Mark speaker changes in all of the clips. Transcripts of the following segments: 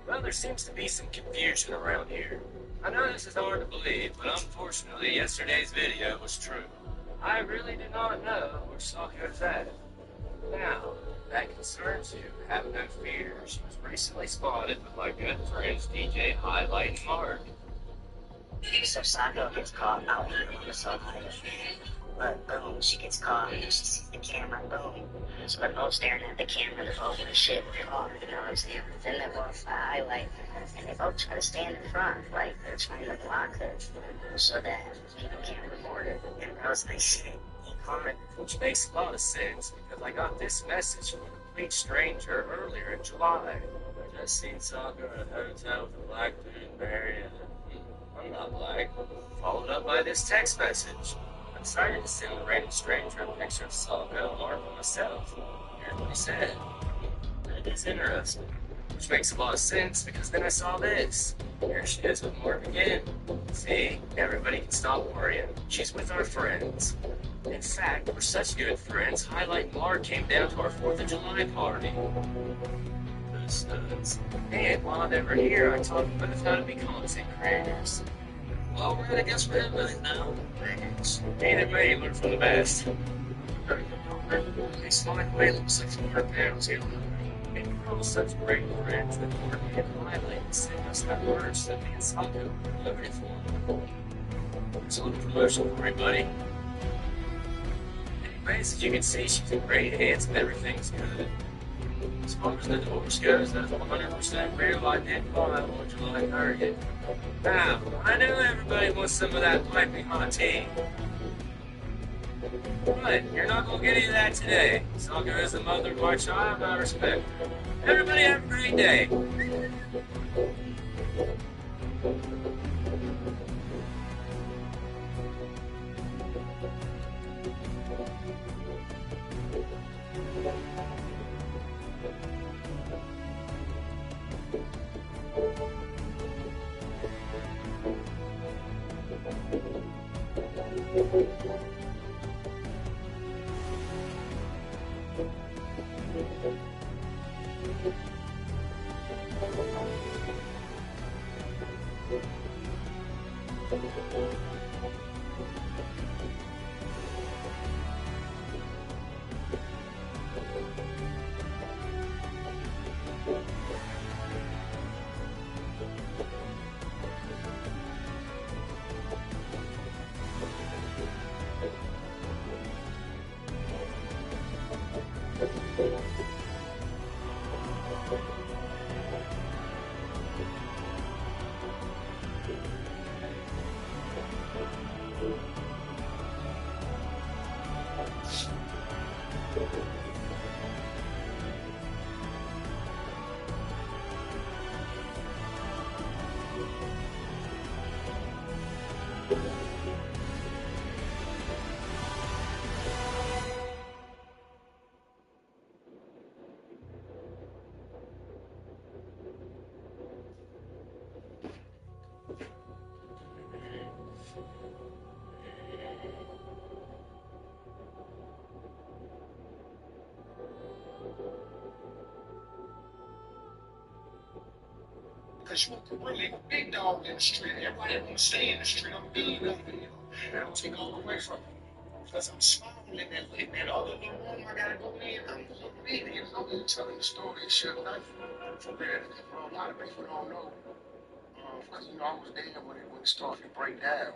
Speaker 1: Well, there seems to be some confusion around here. I know this is hard to believe, but unfortunately, yesterday's video was true. I really do not know where Sokka is at. Now, if that concerns you, have no fear. She was recently spotted with my good friends DJ Highlight and Mark.
Speaker 2: So Sokka gets caught out here on the side. But boom, she gets caught and she sees the camera, boom. So they're both staring at the camera, they're both in the shit caught, you know what I'm saying? But then they both highlight, and they both try to stand in front, like they're trying to block it, so that people can't record it. And that was nice shit. He caught it.
Speaker 1: Which makes a lot of sense, because I got this message from a complete stranger earlier in July. I just seen Sokka in a hotel with a black dude married. I'm not black. Followed up by this text message. I decided to send the random stranger a picture of Sokka and Mark and myself. Here's what he said. That is interesting. Which makes a lot of sense, because then I saw this. Here she is with Mark again. See, everybody can stop worrying. She's with our friends. In fact, we're such good friends, Highlight and Mark came down to our 4th of July party. Those studs. And while they were here, I taught them both how to be content creators. Well, we're gonna guess for everybody now. Ain't it made learn from the best? They smile away looks like 400 pounds here. And we're all such great friends that Mark and Highlight sent us that merch that me and Sokka delivered it for them. There's a little promotion for everybody. Anyways, as you can see, she's in great hands and everything's good. As far as the divorce goes, that's 100% real. I did file on July 30th. Now, I know everybody wants some of that piping hot tea. But you're not going to get any of that today. Sokka is the mother of my child, and I respect her. Everybody have a great day.
Speaker 3: you want to really big dog in the street. Everybody want to stay in the street. I'm big up, you know. I don't take all away from it. Because I'm small in that other little room I gotta go in. I'm big, you know. I'm telling the story and shit. Like, for real, a lot of people don't know. Because, you know, I was there when it started to break down.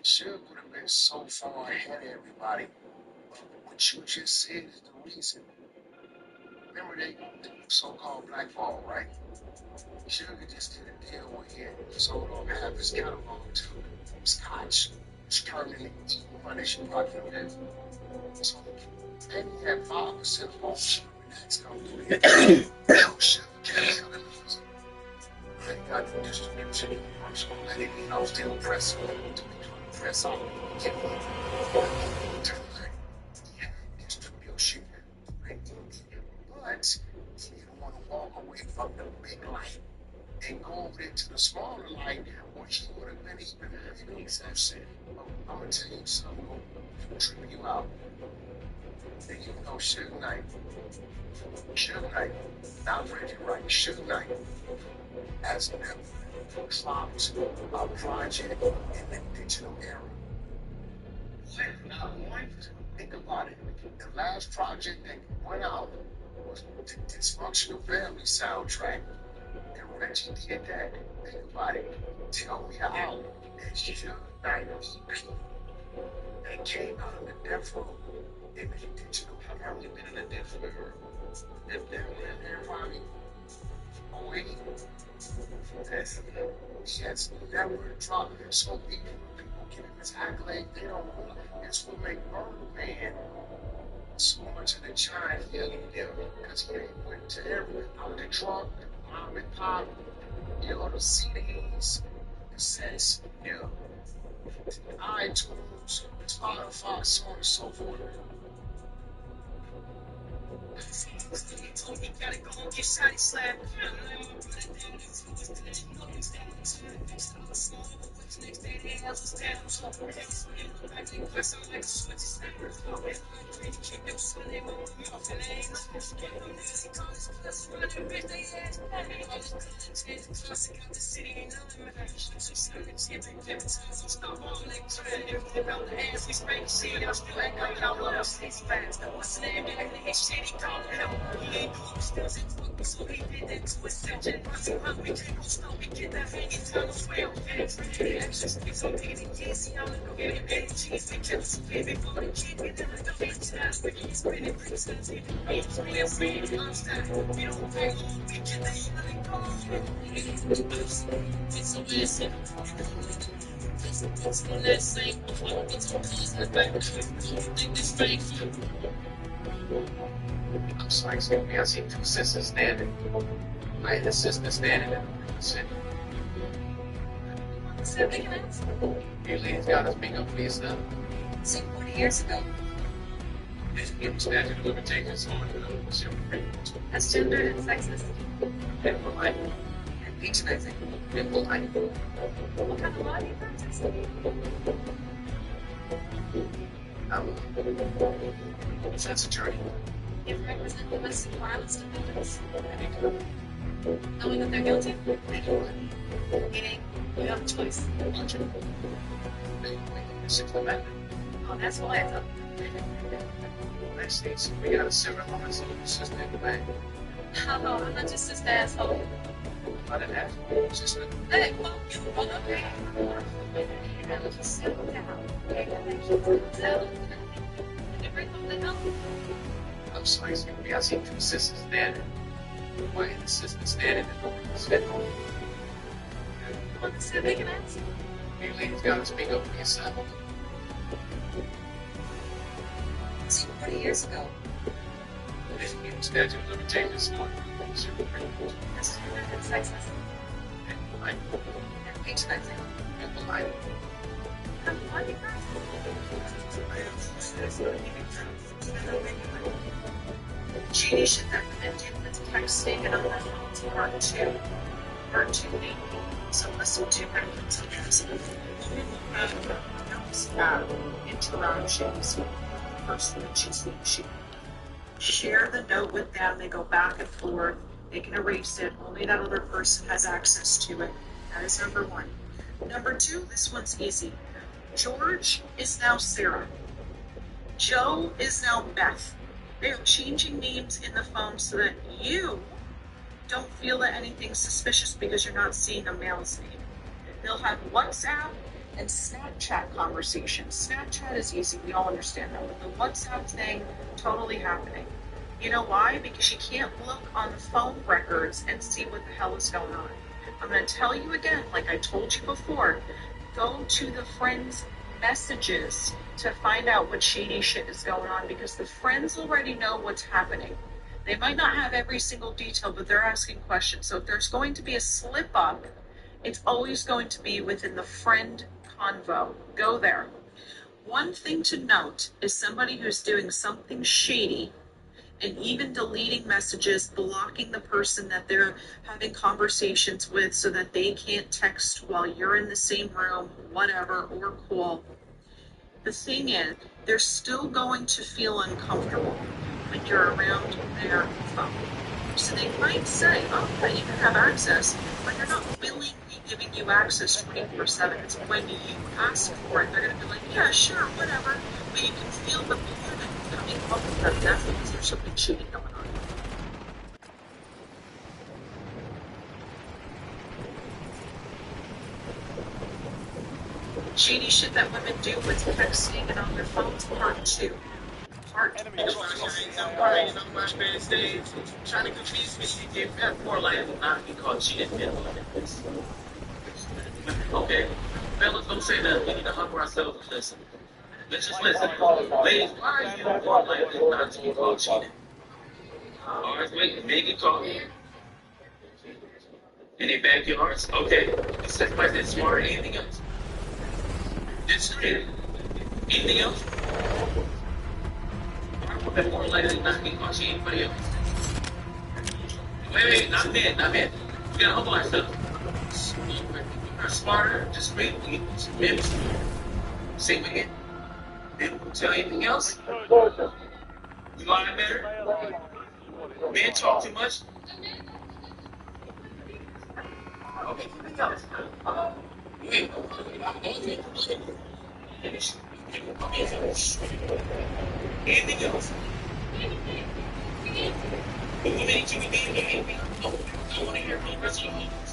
Speaker 3: Suge would have been so far ahead of everybody. What you just said is the reason. Remember the so-called black ball, right? Sugar just did a deal with him. Sold off half his catalog to Scotch. It's permanently E1, as you probably know that. So then he had 5% of all sugar that's come through. Sugar kept telling us, I got the distribution. I'm just going to let it, you know, still press on to press on. Get one. He had distribution. Right? But he didn't want to walk away from the big light and go over into the smaller light, which he would have been even bigger exception. I'm going to tell you something to trip you out. And you know Suge Knight, not Reggie Wright, Suge Knight has never dropped a project in the digital era. Not one. Think about it. The last project that went out was the Dysfunctional Family soundtrack. And Reggie did that. Think about it. Tell me how that Suge Knight EP that came out of the Death Row in the digital. I've only been in the Death Row era. If that went there probably 08, he has never dropped. So people give him his accolade. They don't realize it's what make Birdman so much of the giant hill there because he ain't went to every out the trunk, mom and pop, you know, the CDs, the sets, you know, iTunes, Spotify, so on and so forth. He told me gotta go and get shotty slapped. Next day they held us down. So back in class, I'm like a switch. Keep them Sunday morning off and they ain't nothing. Get them niggas in college class, running bitch, they ass back. All this content, classic out the city, ain't nothing matter. So savage, every times, so stop all that crap. Everything out the ass, we spray the shit, y'all still ain't got y'all love us, these fans. What's the name, back in his shit, he called help. He ain't doing still shit, fuck me, so he did that to himself. Just watch him, we can't go stop, we get that hanging time as well. The action speaks on Peter, yes, I'm the baby, baby, cheese, we kill some baby, for the kid, we never know it's time, we can spread it, pretty sensitive. It's real, we don't stop, we don't pay, we get that money gone. It's a lesson. It's one last thing. It's a piece of back. Think this fake. I'm sorry, excuse me. I see two sisters standing. I had a sister standing in the city. So they can ask. You ladies got us big up for yourself. See, 40 years ago. It's statute of limitations on that's gender and sexist. And polite. And patronizing. And polite. What kind of law do you practice? Defense attorney. You represent domestic violence defendants? Knowing that they're guilty? Meaning, you have a choice. The Sixth Amendment. Oh, that's why I thought. United States, we got a civil homicide system in the bank. Oh, I'm not just this asshole. Not an asshole, just a... Hey, well, you run up here. You just settle down. Okay, settle down. Everything that help. I'm sorry, excuse me, I see two sisters standing. Why is the sister standing in the spit hole? You want to sit make an answer? You ladies gotta speak up for yourself. See, 40 years ago. Statute of limitations on that's and sexist. And polite. And patronizing. And polite. And polite. Genie should recommend you the text stated on that to part 2. Part 2B. So listen to references. Interruptions. First, share the note with them. They go back and forth.
Speaker 4: They can erase it. Only that other person has access to it. That is number one. Number two, this one's easy. George is now Sarah. Joe is now Beth. They are changing names in the phone so that you don't feel that anything's suspicious because you're not seeing a male's name. They'll have WhatsApp and Snapchat conversations. Snapchat is easy, we all understand that, but the WhatsApp thing, totally happening. You know why? Because you can't look on the phone records and see what the hell is going on. I'm going to tell you again, like I told you before, go to the friends' messages to find out what shady shit is going on, because the friends already know what's happening. They might not have every single detail, but they're asking questions. So if there's going to be a slip up, it's always going to be within the friend convo. Go there. One thing to note is somebody who's doing something shady and even deleting messages, blocking the person that they're having conversations with so that they can't text while you're in the same room, whatever, or call. The thing is, they're still going to feel uncomfortable when you're around their phone. So they might say, oh, yeah, you can have access, but they're not willingly giving you access 24/7. It's when you ask for it, they're going to be like, yeah, sure, whatever. But you can feel the panic coming up with them. That's because there's something shady going on. Shady shit that women do with texting and on their phones, part two. Part two.
Speaker 1: Trying to confuse me. If that's more likely than not because she didn't get this. Okay. Fellas, don't say that. We need to humble ourselves and listen. Let's just listen. Ladies, why are you more likely not to be called cheating? Alright, wait, make it call. Any backyards? Okay. It says like that smart. Anything else? Just anything else? Why more likely not to be called cheating? Anybody else? Wait, not men. We gotta humble ourselves. We're smarter, just wait. Men, say it again. Didn't tell anything else? We lie better? Men talk too much? Okay, anything else? Wait. Anything else? Women need to be being I want to hear from the rest of the homies.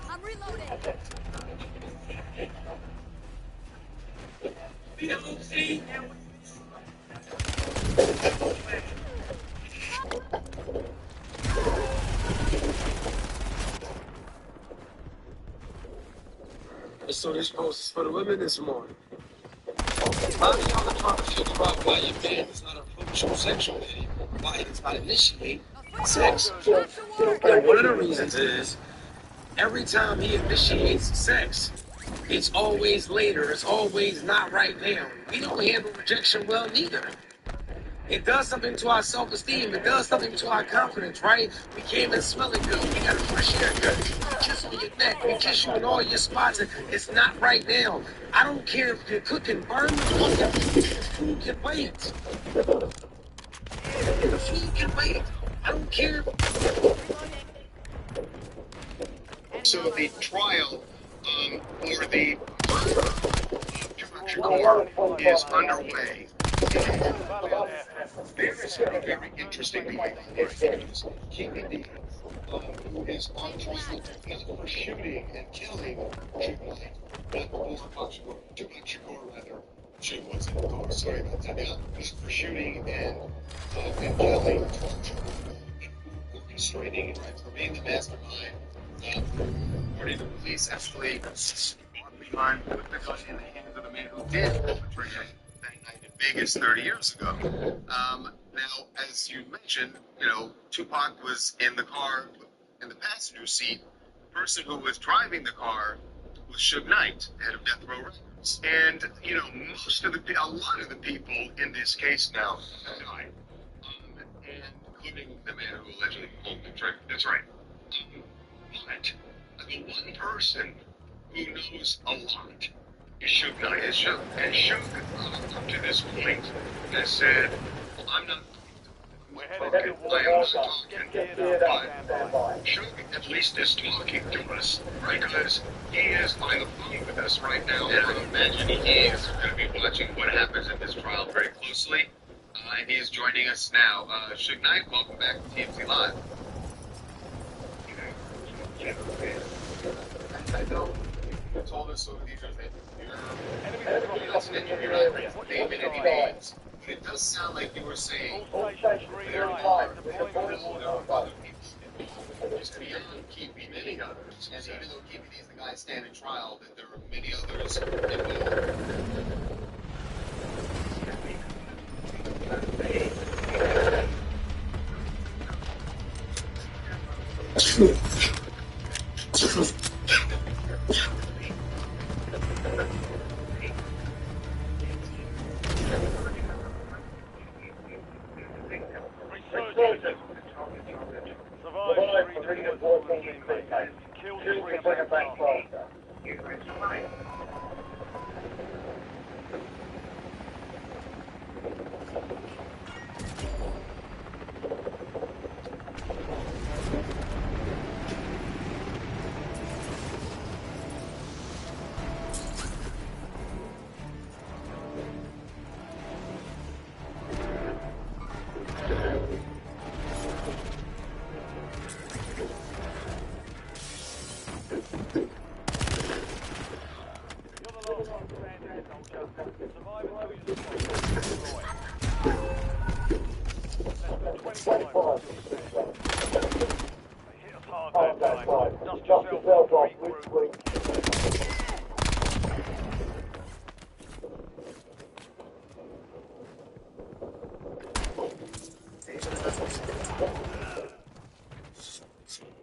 Speaker 5: I'm reloading.
Speaker 6: So this post is for the women this morning. How do y'all trying to figure out why your man is not approaching sexually? Why he's not initiating sex? And one of the reasons is every time he initiates sex, it's always later. It's always not right now. We don't handle rejection well neither. It does something to our self-esteem. It does something to our confidence, right? We came in smelling good. We got a fresh haircut. We kiss on your neck. We kiss you in all your spots. And it's not right now. I don't care if you're cooking. Burn the fucking food. The food can wait. The food can wait. I don't care.
Speaker 3: So the trial or the Tupac Shakur is underway. There is something very interesting going on here. Kennedy, who is on trial not for shooting and killing Tupac Shakur, rather. She was in the car. Sorry about that. Not for shooting and killing, orchestrating, and for being the mastermind. According to the police, actually behind put the gun in the hands of the man who did perpetrate that night in Vegas 30 years ago. Now, as you mentioned, Tupac was in the car in the passenger seat. The person who was driving the car was Suge Knight, head of Death Row Records. And, a lot of the people in this case now died, and including the man who allegedly pulled the trigger. That's right. But the one person who knows a lot. Suge Knight is Suge. And Suge, up to this point, has said, I'm not talking, I am not talking, but Suge at least is talking to us, because he is by the phone with us right now, and I imagine he is going to be watching what happens in this trial very closely. And he is joining us now. Suge Knight, welcome back to TMZ Live. I know you told us over these that you're not naming any names, but it does sound like you were saying there are other people. Just beyond keeping many others, and even though keeping is the guy standing trial, that there are many others involved.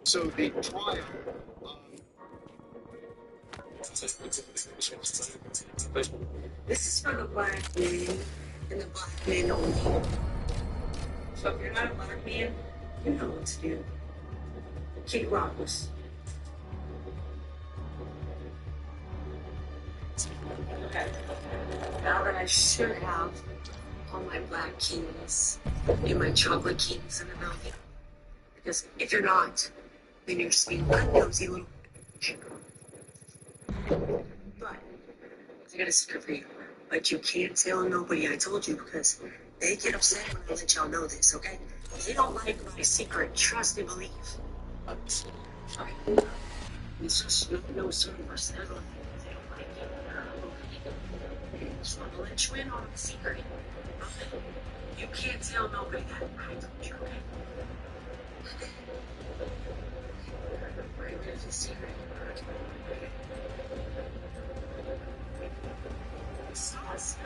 Speaker 3: So the trial.
Speaker 5: This is for the black man and the black man only. So if you're not a black man, you know what to do. Kick rocks. Okay. Now that I should have all my black kings and my chocolate kings in the building. Because if you're not, then you're just being one nosy little bitch. But I got a secret for you. But you can't tell nobody I told you because they get upset when I let y'all know this, okay? They don't like my secret. Trust and believe. Alright. It's just no certain personality. They don't like it. Just want to let you in on the secret. Okay? You can't tell nobody that I told you, okay? Right, there's a secret. Sauce.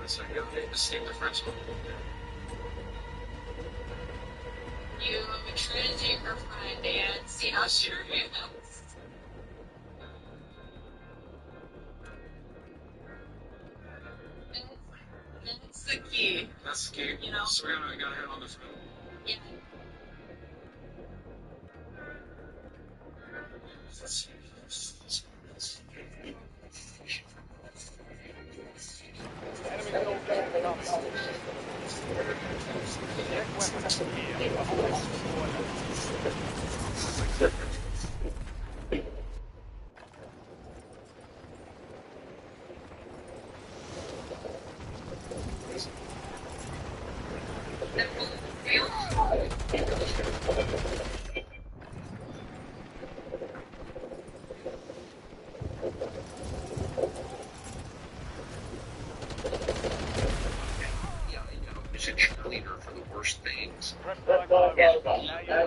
Speaker 6: So you made the same difference.
Speaker 5: You traded your girlfriend and see how sure you know. That's the key.
Speaker 6: That's the key.
Speaker 5: You know?
Speaker 6: So we got him on the phone.
Speaker 5: Yeah.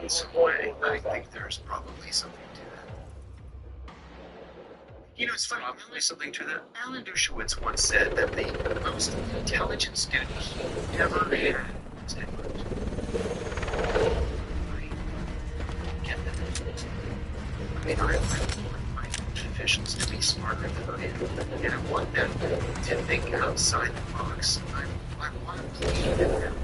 Speaker 3: In some way, I think there's probably something to that. You know, it's funny, probably something to that. Alan Dershowitz once said that the most intelligent student he ever had was Edward. I get that. I mean, I want my officials to be smarter than I am, and I want them to think outside the box. I want to believe in them.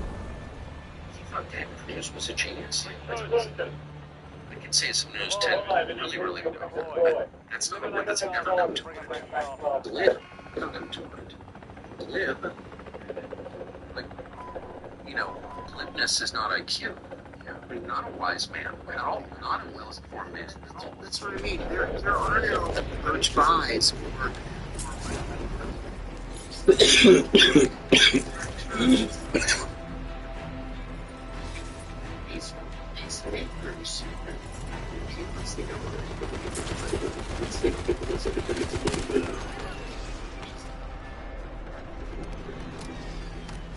Speaker 3: He thought
Speaker 6: News was a genius. I can say some news 10 really, really good, but that's not a word that's never done too much. Glib, not done too much. Glib, like, you know, glibness is not IQ. You're not a wise man at all. Not a well-informed man at all. That's what I mean. There are no urge buys or these papers.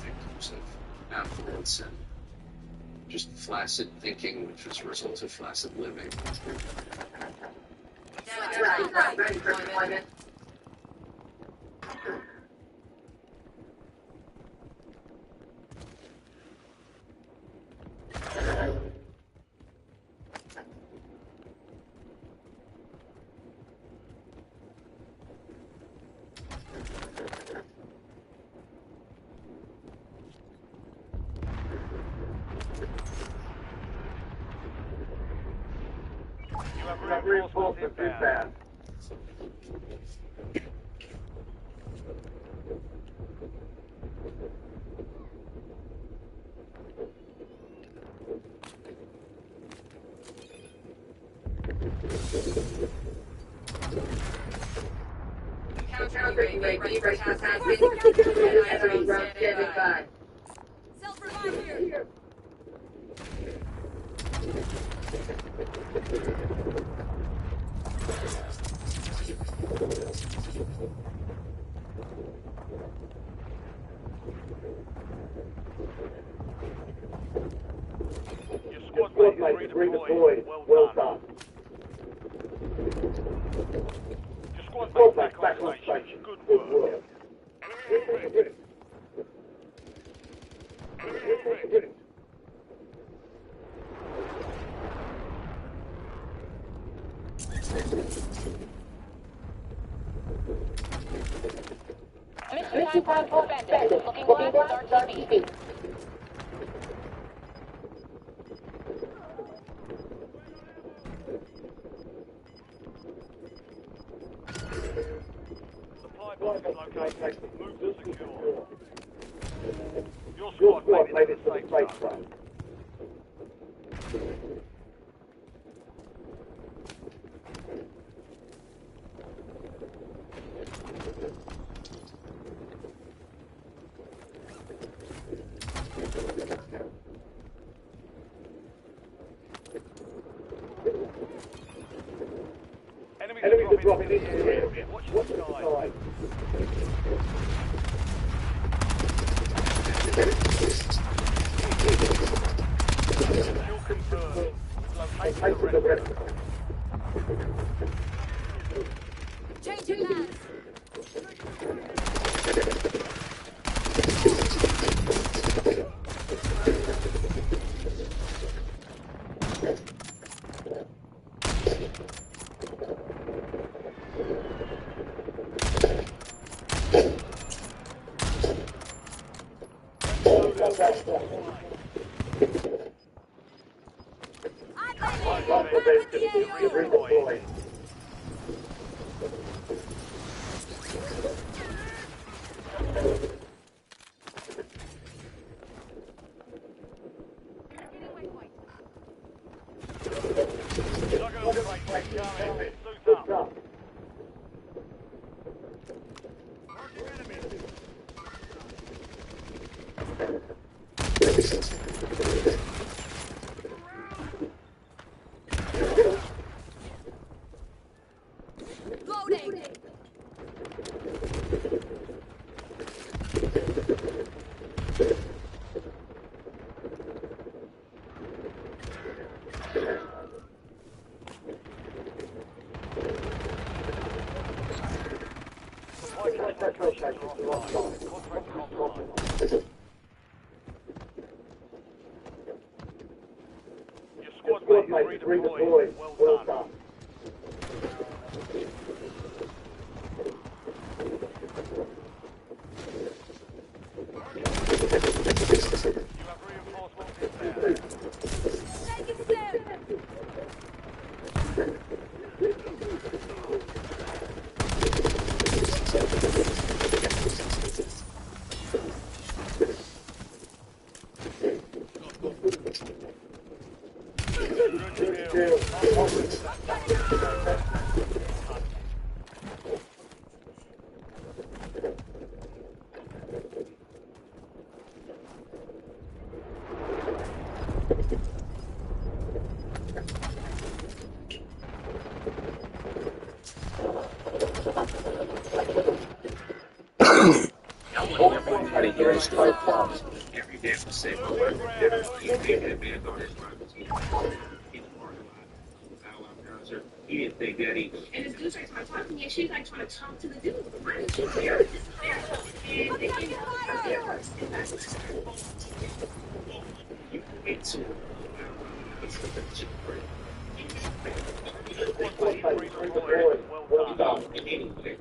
Speaker 6: Victims of affluence and just flaccid thinking, which was a result of flaccid living.
Speaker 5: Right.
Speaker 7: You have reinforcements inbound.
Speaker 5: Countering UAV has been standing by. Self-revive here.
Speaker 7: Your squad mate is redeployed. Well done. Your squad mate's back on station. Good work.
Speaker 8: Mission time suspended. Looking live with RAWtv.
Speaker 7: Supply box is located. Move to secure. Your squad mate is in the safe zone. Enemies are dropping into the area. Watch the sky. Kill confirmed. Located the rest.
Speaker 5: Changing lads.
Speaker 7: Redeployed. Suit up.
Speaker 5: Loading.
Speaker 7: Your squad mate is redeployed. Well done. You have reinforcements inbound.
Speaker 6: How to hear his story.
Speaker 1: Every day will say my wife would never leave me. That man thought his wife was in the parking lot. How I concert. He didn't think that either.
Speaker 5: And this dude starts talking to me, and she's like trying to talk to the dude. Why didn't you hear this? And they came out of her ears. And that's what
Speaker 1: You get to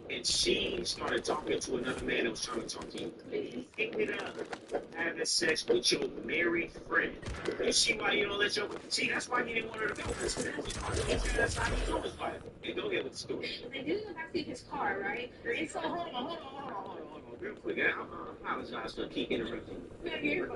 Speaker 1: and she started talking to another man that was trying to talk to you. He picked it up, having sex with your married friend. You see why you don't let your see? That's why he didn't want her to go. That's how he told his wife. Hey, go ahead with the story.
Speaker 5: they didn't go back to his car, right? And so hold on.
Speaker 1: Real quick, I apologize for keep interrupting. You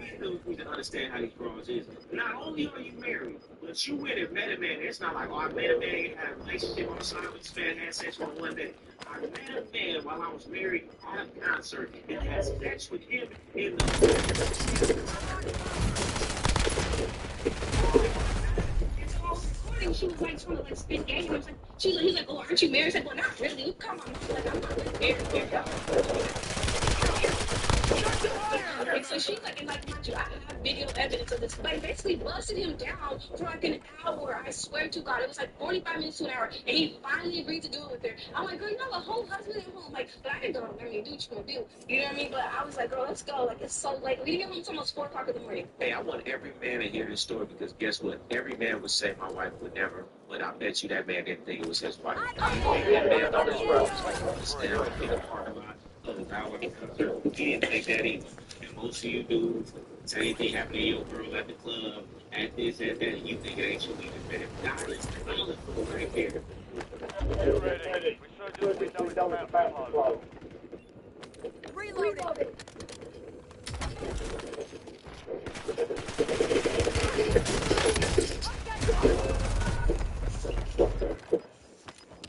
Speaker 1: need to understand how these girls is. Not only are you married, but you went and met a man. It's not like, oh, I met a man, had a relationship on the side with this man, had sex with him one day. I met a man while I was married at a concert and had sex with him in the
Speaker 5: she was like trying to like spit game. And I was like, he was like, oh, aren't you married? I said, well, not really. Come on, like I'm not really married. And so she's like, and like, mind you, I have video evidence of this. Like, basically busted him down for like an hour. I swear to God, it was like 45 minutes to an hour, and he finally agreed to do it with her. I'm like, girl, you have a whole husband at home. Like, but I didn't go, I mean, do what you gonna do. You know what I mean? But I was like, girl, let's go. Like, it's so late. We get home, it's almost 4 o'clock in the morning.
Speaker 1: Hey, I want every man to hear this story because guess what? Every man would say my wife would never, but I bet you that man didn't think it was his wife. That man thought his wife was there in the parking lot of his hour. He didn't think that either. And most of you dudes, same thing happened to your girl at the club, at this, at that, and you think it ain't you either, man. Nah, it's the right here.
Speaker 7: Get ready. Resurgence window is about to close.
Speaker 8: Reloading.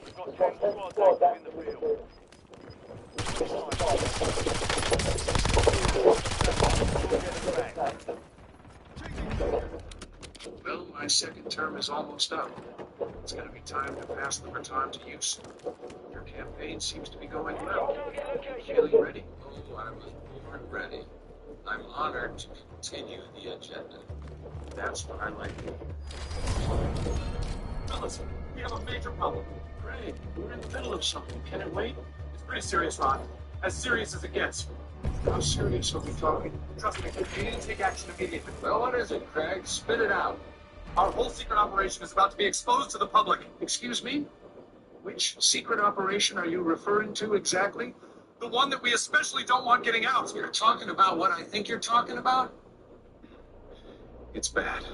Speaker 7: We've got 10 squads active in the field.
Speaker 6: Well, my second term is almost up. It's going to be time to pass the baton to you, sir. Your campaign seems to be going well. Feeling ready?
Speaker 9: Oh, I was born ready. I'm honored to continue the agenda.
Speaker 6: That's what I like.
Speaker 10: Fellas, we have a major problem. Great, we're in the middle of something. Can it wait? It's pretty serious, Ron. As serious as it gets.
Speaker 6: How serious are we talking?
Speaker 10: Trust me, we need to take action immediately.
Speaker 9: Well, what is it, Craig? Spit it out.
Speaker 10: Our whole secret operation is about to be exposed to the public.
Speaker 6: Excuse me? Which secret operation are you referring to exactly?
Speaker 10: The one that we especially don't want getting out.
Speaker 9: You're talking about what I think you're talking about?
Speaker 6: It's bad.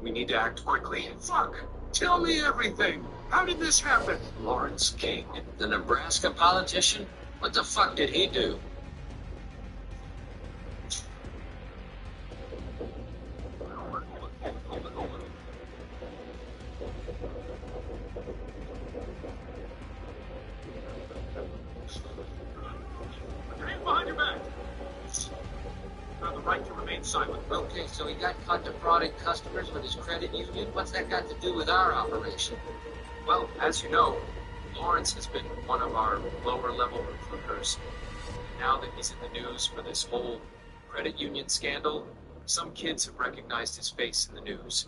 Speaker 6: We need to act quickly. Fuck! Tell me everything! How did this happen? Lawrence King.
Speaker 9: The Nebraska politician? What the fuck did he do?
Speaker 10: Behind your back. You have the right to remain silent.
Speaker 9: Okay, so he got caught defrauding customers with his credit union? What's that got to do with our operation?
Speaker 6: Well, as you know, Lawrence has been one of our lower-level recruiters. Now that he's in the news for this whole credit union scandal, some kids have recognized his face in the news.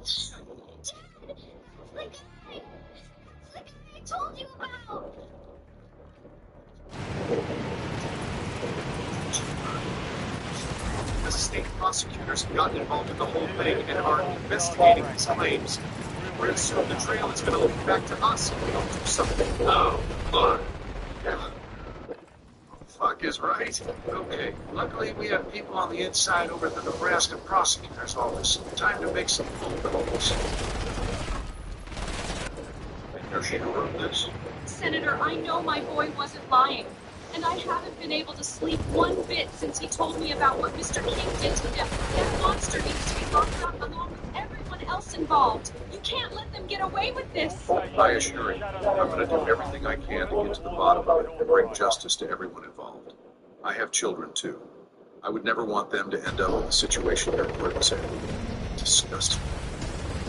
Speaker 5: Dad! The guy I told you about!
Speaker 10: The state prosecutors have gotten involved in the whole thing and are investigating these claims. Pretty soon the trail is going to lead back to us if we don't do something.
Speaker 6: Oh, fuck. Fuck is right. Okay, luckily we have people on the inside over at the Nebraska prosecutor's office. Time to make some phone calls. Think you're sure of this?
Speaker 11: Senator, I know my boy wasn't lying. And I haven't been able to sleep one bit since he told me about what Mr. King did to him. That monster needs to be locked up along with everyone else involved. You can't let them get away with this.
Speaker 6: I assure you, I'm going to do everything I can to get to the bottom of it and bring justice to everyone involved. I have children, too. I would never want them to end up in the situation their boy was in. Disgusting.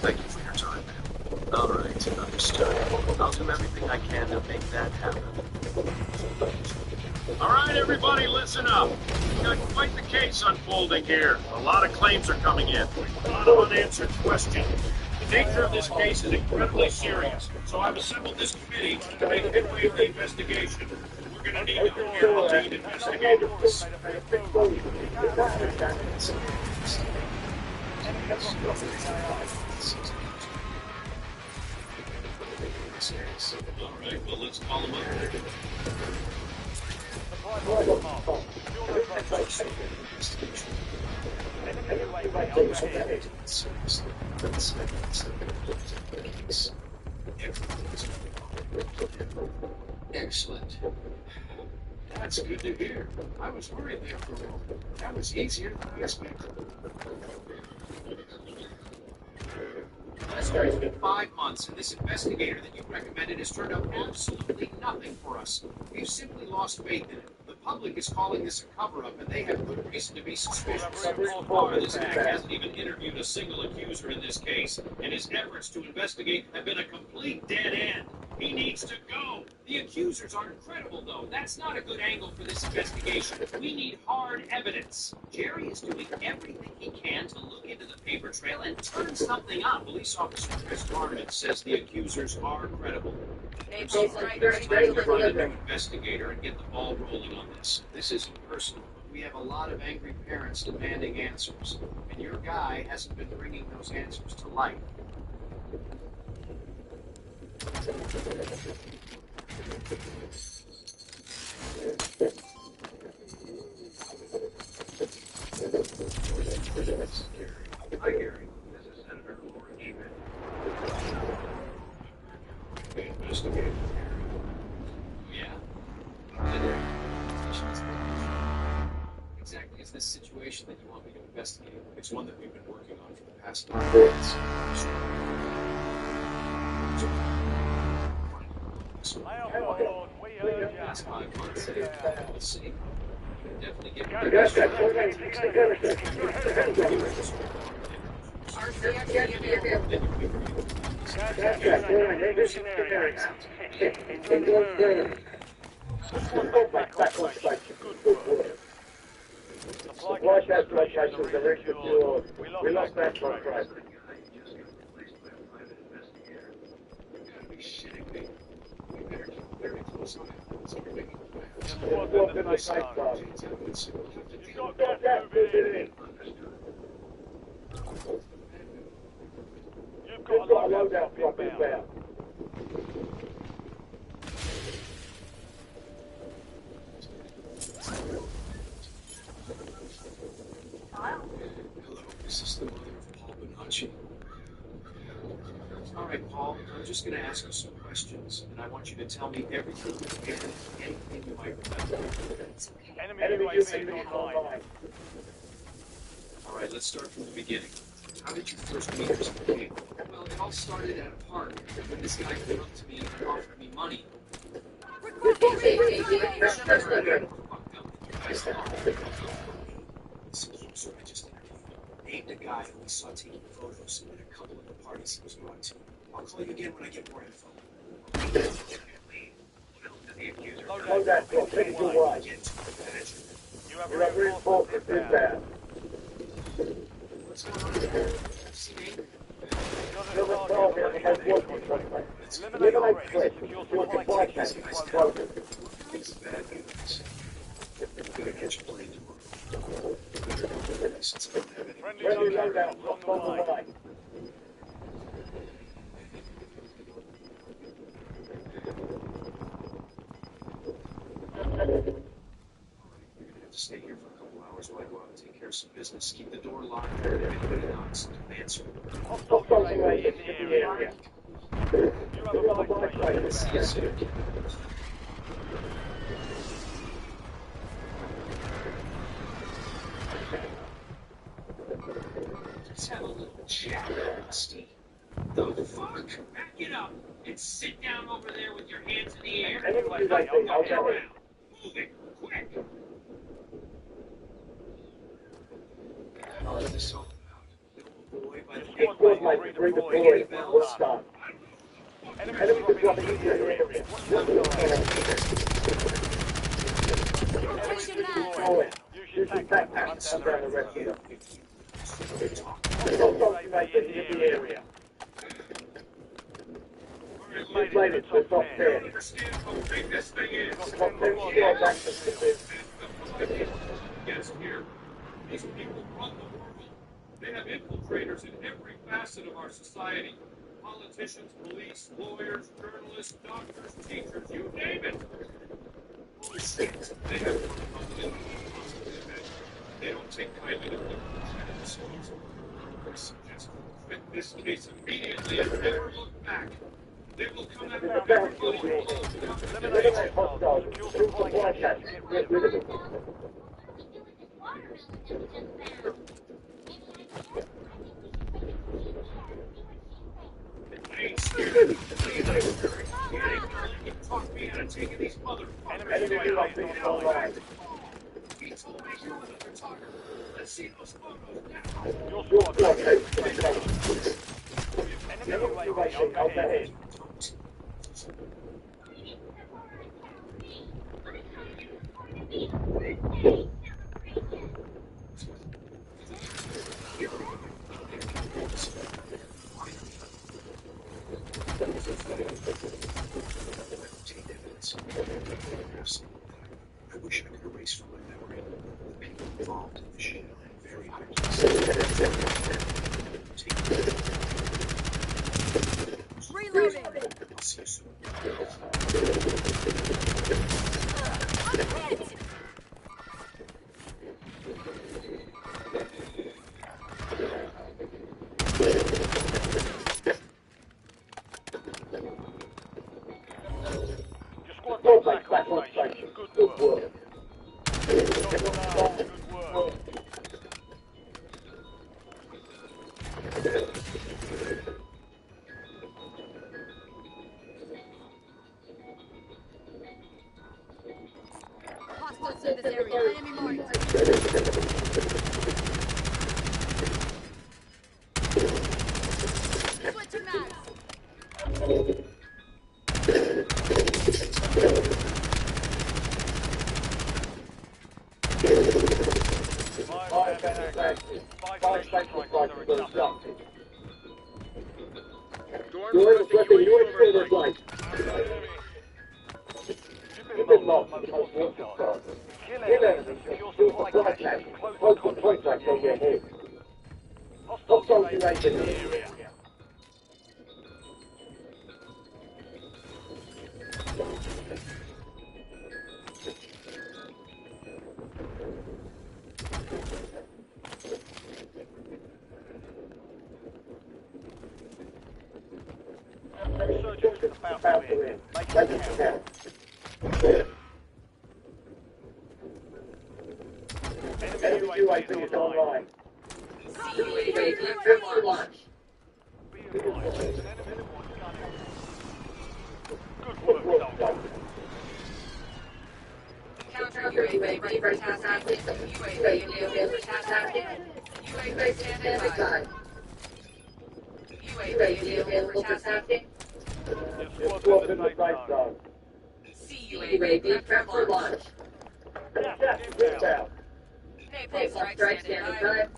Speaker 6: Thank you for your time, man. All right, understood. I'll do everything I can to make that happen.
Speaker 10: All right, everybody, listen up. We've got quite the case unfolding here. A lot of claims are coming in. A lot of unanswered questions. The nature of this case is incredibly serious, so I've assembled this committee to make headway in the investigation. We're going to need to hire lead investigators. All right, well, let's call them up.
Speaker 6: Excellent. That's good to hear. I was worried there for a moment. That was easier than I expected. Lester, it's been 5 months, and this investigator that you recommended has turned up absolutely nothing for us. We've simply lost faith in it. The public is calling this a cover-up, and they have good reason to be suspicious. So far, this hack hasn't even interviewed a single accuser in this case, and his efforts to investigate have been a complete dead end. He needs to go. The accusers aren't credible, though. That's not a good angle for this investigation. We need hard evidence. Jerry is doing everything he can to look into the paper trail and turn something up. Police Officer Chris Garnett says the accusers are credible. It's time to find a new investigator and get the ball rolling on this. This isn't personal, but we have a lot of angry parents demanding answers, and your guy hasn't been bringing those answers to light. Hi, Gary. This is Senator Lauren Schmidt. Investigator. Yeah. Exactly is this situation that you want me to investigate? It's one that we've been working on for the past 9 months. Last 5 months, we'll see. You can definitely get
Speaker 7: Supply chain locations are resecured. We lost that contract.
Speaker 6: Be shitting me. We better keep very close on it. So we're making plans.
Speaker 7: What's in the safe zone? You've got gas moving in. You've got a loadout drop inbound.
Speaker 6: Hello, this is the mother of Paul Bonacci. All right, Paul, I'm just going to ask you some questions, and I want you to tell me everything you can, anything you might remember.
Speaker 5: It's okay.
Speaker 7: Enemy UAV online.
Speaker 6: All right, let's start from the beginning. How did you first meet Mr. King? Well, it all started at a park when this guy came up to me and offered me money. So I just named a guy who we saw taking photos at a couple of the parties he was going to. I'll call you again when I get more info.
Speaker 7: Loadout drop heading your right. You have reinforcements inbound.
Speaker 6: What's going on here?
Speaker 7: You're the target of the most wanted contract. Eliminate threats. Your supply chain is broken.
Speaker 6: These bad guys. I'm gonna catch a plane tomorrow. Since I don't have any.
Speaker 7: Friendly loadout dropped on the way.
Speaker 6: You're gonna have to stay here for a couple hours while I go out and take care of some business. Keep the door locked. If anybody knocks, don't answer.
Speaker 7: Hostile UAV in the area. You have a buy trade.
Speaker 6: See you soon. Let's have a little chat, Rusty. The fuck? Back it up and sit down over there with your hands in the air.
Speaker 7: Enemy UAV
Speaker 6: Get
Speaker 7: online.
Speaker 6: around. Move it, quick. What is this all about? Little boy by the
Speaker 7: Squad mates redeployed. Well done.
Speaker 6: I don't
Speaker 7: Enemies dropping into your area. Use your tactics to hunt down the rest of them. Hostiles UAV in the area. You've made it to the top 10. Top 10 squads access to this.
Speaker 10: Yes, here. These people run the world. They have infiltrators in every facet of our society. Politicians, police, lawyers, journalists, doctors, teachers, you name it. Holy shit. They have they don't take kindly to people and souls. I suggest quit this case immediately and never look back. They will come after everybody.
Speaker 7: Eliminate hostiles. Secure supply caches. Get rid of them.
Speaker 10: Talk me out of taking these motherfuckers.
Speaker 7: Enemy UAV online.
Speaker 10: He told me you were the photographer. Let's see those photos now.
Speaker 7: Your squad takes enemy UAV overhead.
Speaker 12: I wish I could erase from my memory the people involved in the shit on very high places.
Speaker 8: Reloading.
Speaker 12: I'll see you soon.
Speaker 7: Squad back on station. Good work. Good work.
Speaker 8: Hostiles in this area. Enemy marked. Switching mags.
Speaker 7: Five station strikes are exhausted. Door requesting UAV overflight. You've been lost. Kill enemies. Secure supply caches. Close contracts on your head. Hostiles UAV in the area. Resurgence is about to end. Make it count. Enemy UAV is online. UAV clear for launch. Be advised, there's an enemy one gunning. Good work, soldier.
Speaker 8: Counter UAV ready for task active. UAV available for task active. UAV standing by. UAV available for task active.
Speaker 7: Your squad's in the safe zone.
Speaker 8: UAV prep for launch.
Speaker 7: Gas inbound.
Speaker 8: Napalm strike standing by.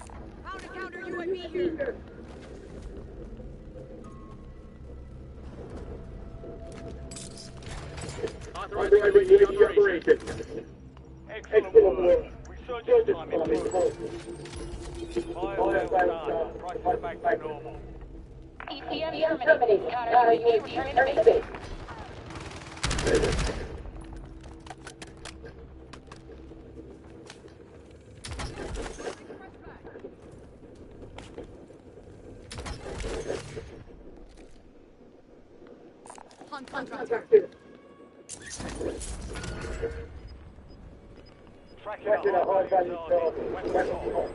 Speaker 8: Counter UAV here.
Speaker 7: Authorizing UAV operation. Excellent work. Resurgence time improved. Fire sales done. Prices back to normal.
Speaker 8: EPM terminated. Counter UAV returning to base. Hunt contractor.
Speaker 7: Tracking a high value target. Weapons on.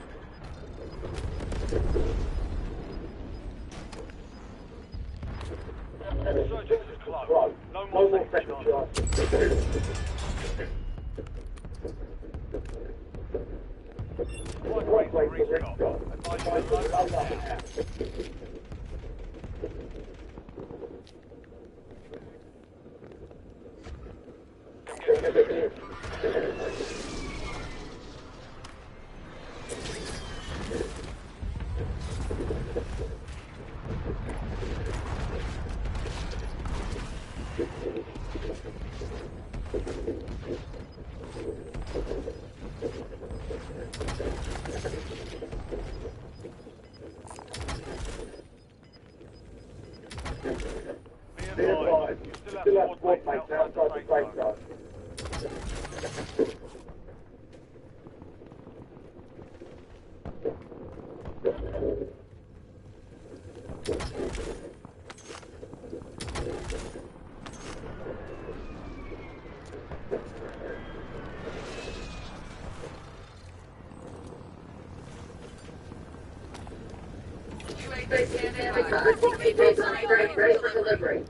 Speaker 7: Resurgence is close. No more second chances. Supply crates are restocked. Advise you to load up now. Be advised, you still have squad mates outside the safe zone.
Speaker 8: Ready for delivery.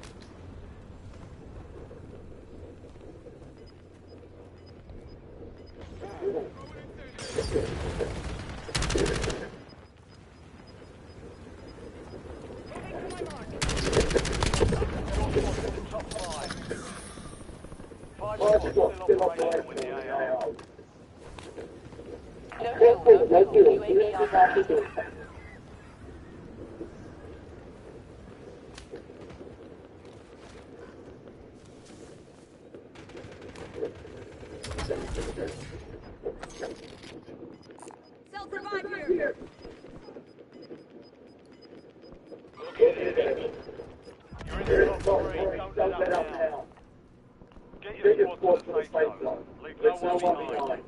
Speaker 7: Five squads still operating with the AO.
Speaker 8: No fuel. UAV operating.
Speaker 11: Self-revive here.
Speaker 7: You're in the top three, don't let up now. Get your squad to the safe zone. Leave no one behind.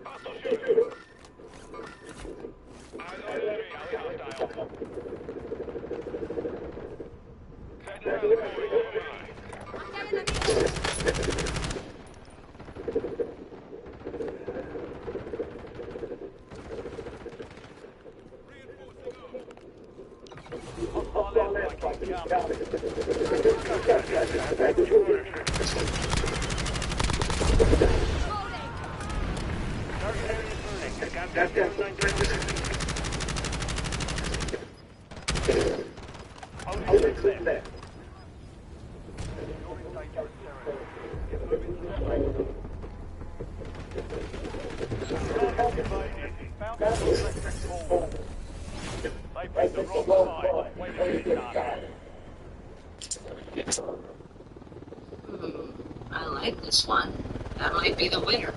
Speaker 2: I like this one. That might be the winner.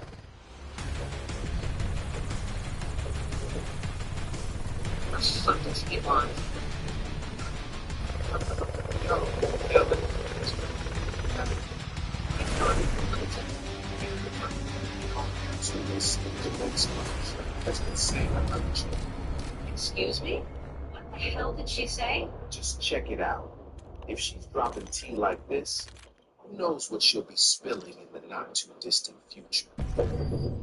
Speaker 2: What the fuck does he want? Excuse me? What the hell did she say?
Speaker 6: Just check it out. If she's dropping tea like this, who knows what she'll be spilling in the not-too-distant future.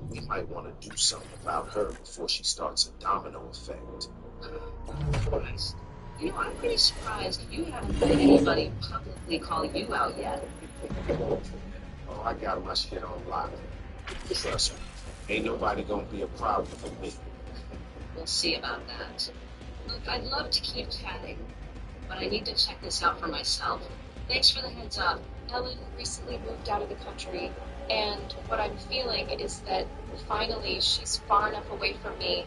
Speaker 6: We might want to do something about her before she starts a domino effect.
Speaker 2: Christ. You know, I'm pretty surprised you haven't had anybody publicly call you out yet.
Speaker 6: Oh, I got my shit on lock. Trust me, ain't nobody gonna be a problem for me.
Speaker 2: We'll see about that. Look, I'd love to keep chatting, but I need to check this out for myself. Thanks for the heads up. Ellen recently moved out of the country, and what I'm feeling is that finally she's far enough away from me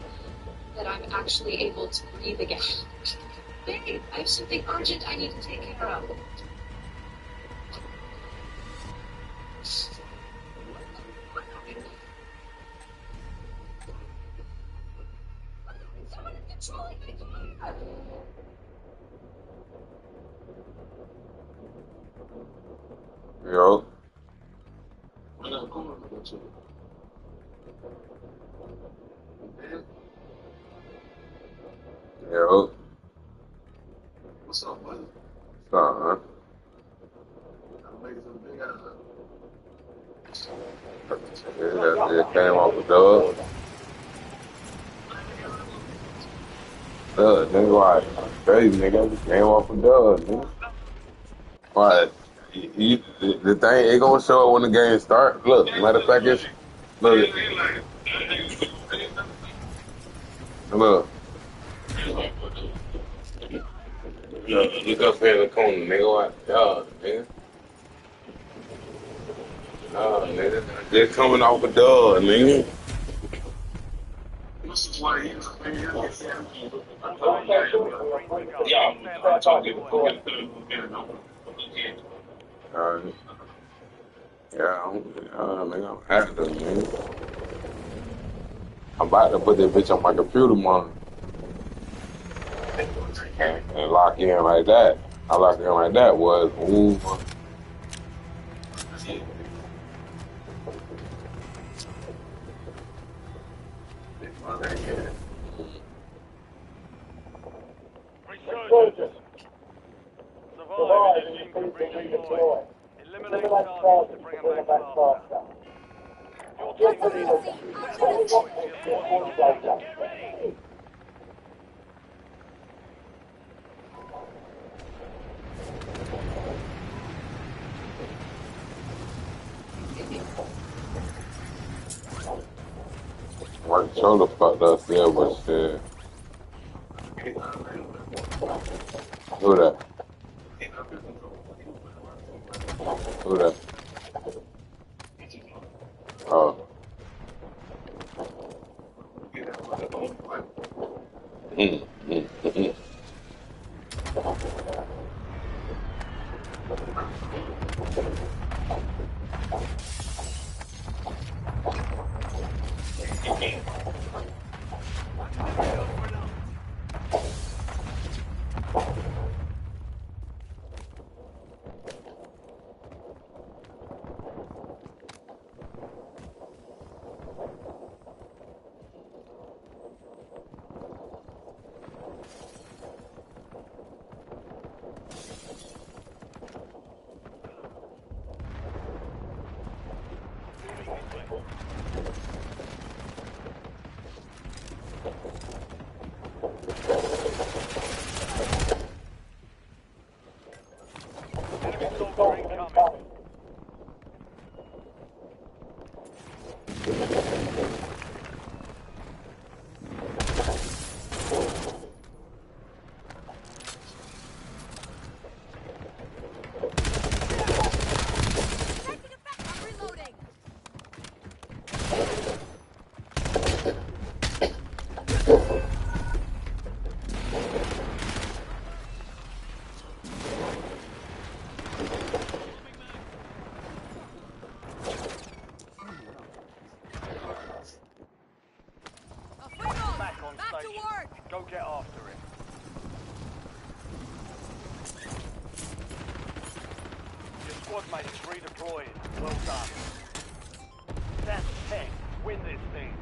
Speaker 2: that I'm actually able to breathe again. Babe, I have something urgent I need to take care of. Someone is controlling my car.
Speaker 13: Yo. Yo.
Speaker 6: What's up, buddy?
Speaker 13: What's up, man? Yeah, came off a dub. Nigga, why? Crazy, nigga. Just came off a dub, nigga. Why? The thing, it gonna show up when the game start. Look, matter of fact, it's, look. Look. Look up here in the corner, nigga. What? Yeah, nigga. Nah, nigga. Just coming off a dub, nigga.
Speaker 10: Yeah, I'm trying to get
Speaker 13: Alright. Yeah, nigga, I'm active, nigga. I'm about to put that bitch on my computer monitor and lock in like that. I lock in like that was, ooh.
Speaker 10: resurgence. Survive and your team can redeploy. Eliminate targets to bring them back faster. Your team leader, set a point to your squad soldiers. Get ready!
Speaker 13: My shoulder fucked up still, but shit. Who that? Who that? Oh. Mm.
Speaker 10: Enemy soldier incoming. Back on station. Go get after him. Your squad mate is redeploying. Well done. That's 10. Win this thing.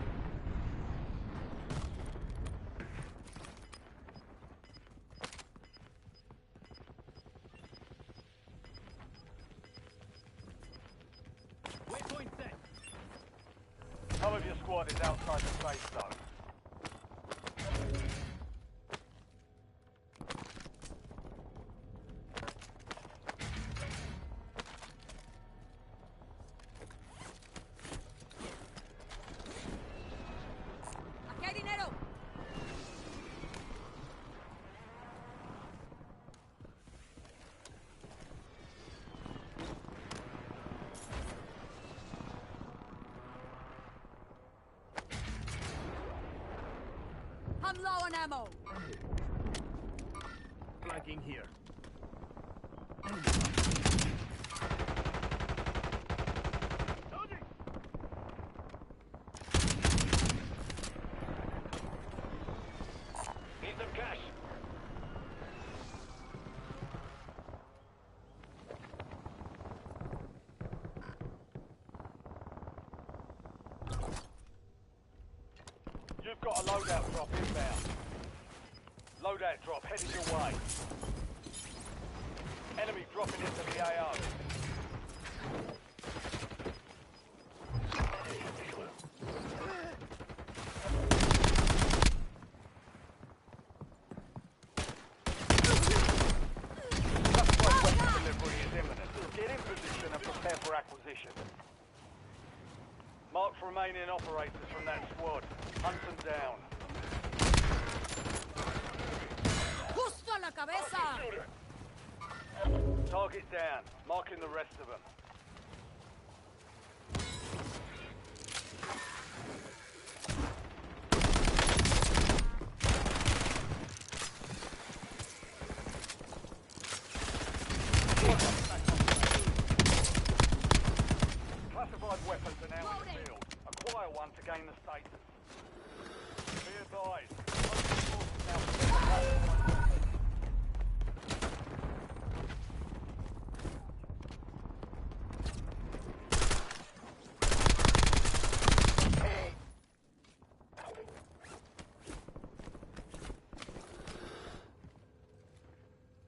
Speaker 10: Waypoint set. Some of your squad is outside the safe zone.
Speaker 8: I'm low on ammo.
Speaker 10: Flanking here. Need some cash. You've got a loadout drop inbound. Loadout drop headed your way. Enemy dropping into the AO. Suspect weapon delivery is imminent. Get in position and prepare for acquisition. Mark remaining operators from that squad. Hunt them down.
Speaker 8: Justo en la cabeza.
Speaker 10: Target down. Marking the rest of them. 1 to gain the status. Be advised. Most forces now protect the platform.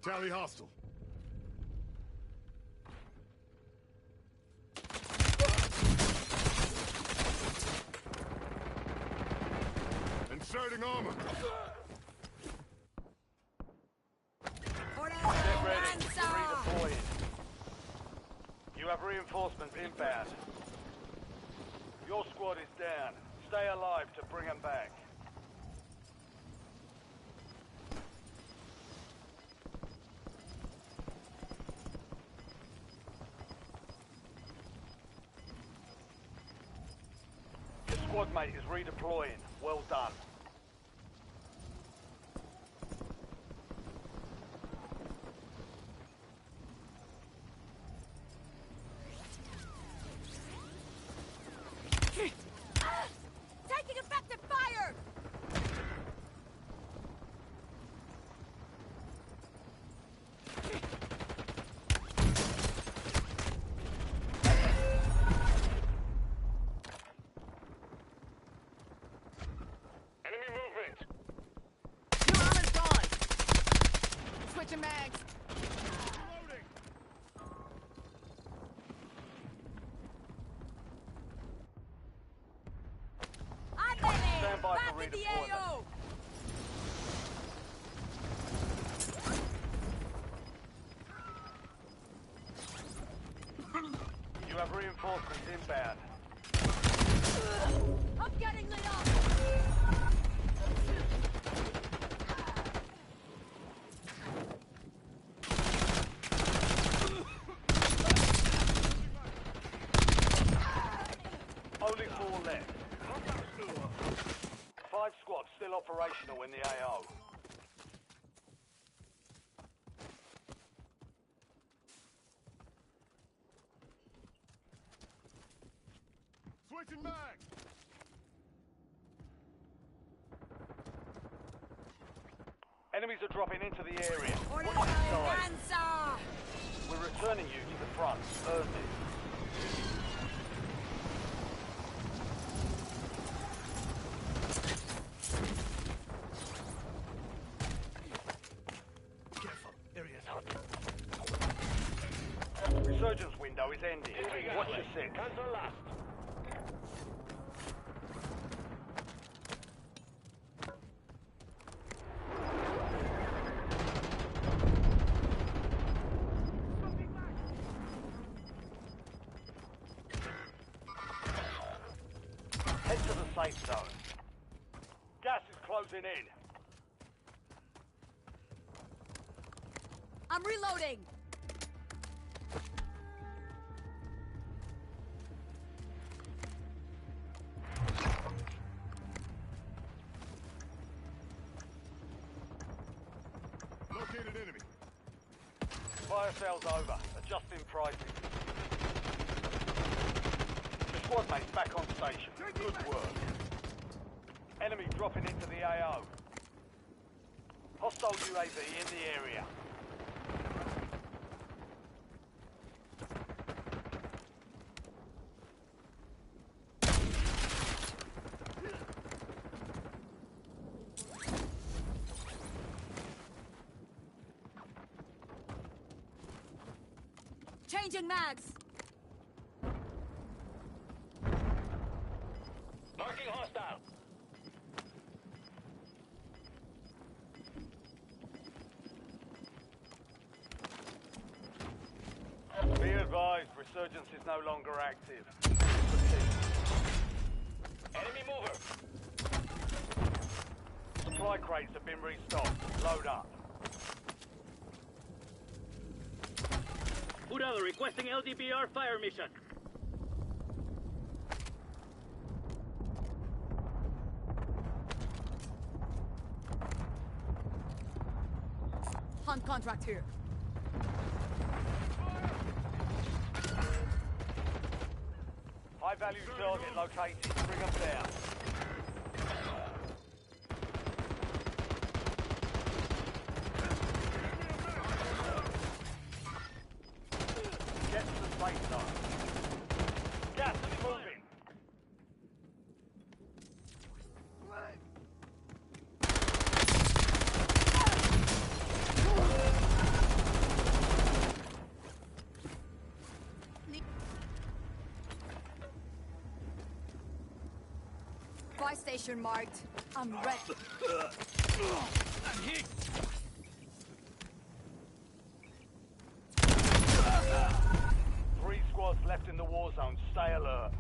Speaker 14: Tally hostile. Inserting armor.
Speaker 10: Get ready. Redeploying. You have reinforcements inbound. Your squad is down. Stay alive to bring them back. Your squad mate is redeploying. Well done.
Speaker 8: Taking effective fire!
Speaker 10: Enemy movement.
Speaker 8: Your armor's gone! Switching mags.
Speaker 10: Loading.
Speaker 8: I'm ready!
Speaker 10: Stand by
Speaker 8: Back
Speaker 10: for
Speaker 8: at the
Speaker 10: redeployment.
Speaker 8: AO!
Speaker 10: You have reinforcements inbound.
Speaker 8: I'm getting lit up!
Speaker 10: Only 4 left. 5 squads still operational in the AO.
Speaker 14: Switching mag.
Speaker 10: Enemies are dropping into the area.
Speaker 8: Order
Speaker 10: Watch your side.
Speaker 8: Lanza!
Speaker 10: We're returning you to the front. Earned it.
Speaker 14: Careful. Area's hot.
Speaker 10: Resurgence window is ending. Watch your six.
Speaker 7: Cancel last.
Speaker 10: Head to the safe zone. Gas is closing in.
Speaker 8: I'm reloading!
Speaker 14: Located enemy.
Speaker 10: Fire sales over. Adjusting pricing. Your squad mate's back on station. Good work. Enemy dropping into the AO. Hostile UAV in the area.
Speaker 8: Changing mags!
Speaker 7: Marking hostile.
Speaker 10: Be advised, resurgence is no longer active.
Speaker 7: Enemy mover.
Speaker 10: Supply crates have been restocked. Load up.
Speaker 7: Udal requesting LDBR fire mission.
Speaker 8: Hunt contract here.
Speaker 7: High-value target located. Bring them down. Get to the safe zone. Gas is moving.
Speaker 15: Buy station marked. I'm ready.
Speaker 7: I'm hit. Three squads left in the war zone. Stay alert.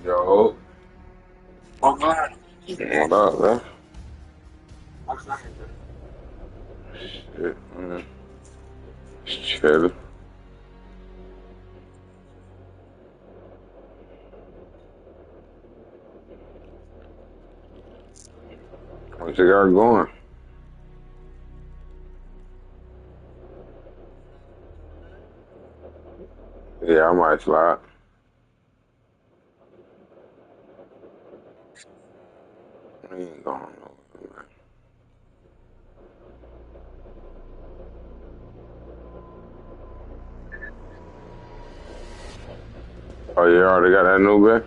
Speaker 13: Yo,
Speaker 6: I'm glad.
Speaker 13: what up, man?
Speaker 6: I'm glad.
Speaker 13: Shit, man. Chilling. What you got going? Yeah, I might slide. I ain't going nowhere, man. Oh, you already got that new bed?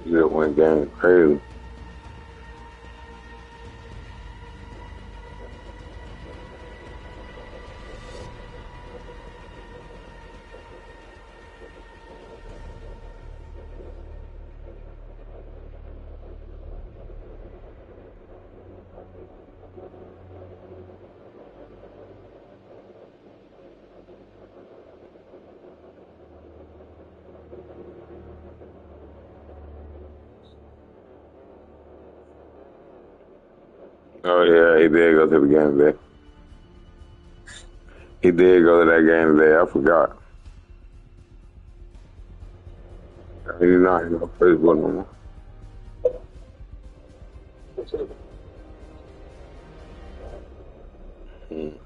Speaker 13: You just went game crazy. Oh, yeah, he did go to the game today. He did go to that game today. I forgot. He's not on Facebook no more. Mm.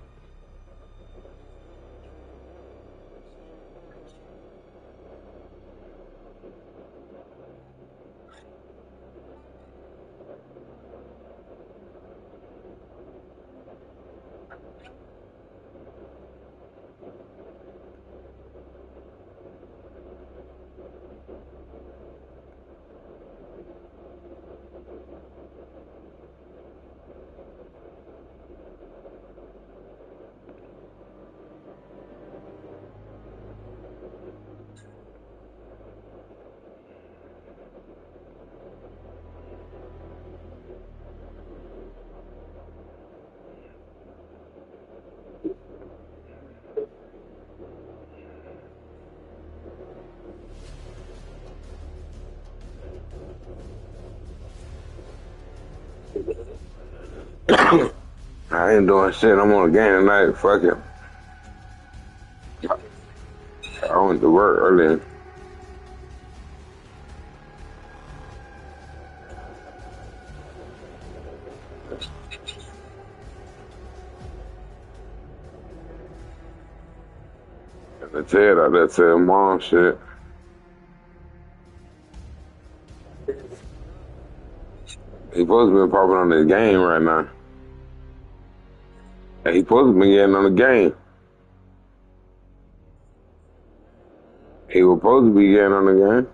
Speaker 13: I ain't doing shit. I'm on the game tonight. Fuck it. I went to work earlier. And the Ted out there said, Mom, shit. He supposed to be popping on this game right now. And he supposed to be getting on the game. He was supposed to be getting on the game.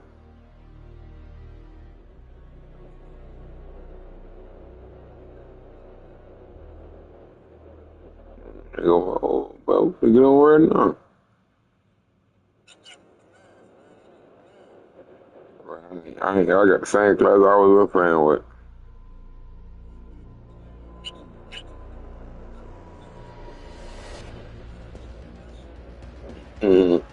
Speaker 13: He go, oh, well, we get on where now. I got the same class I was playing with. Mm-hmm.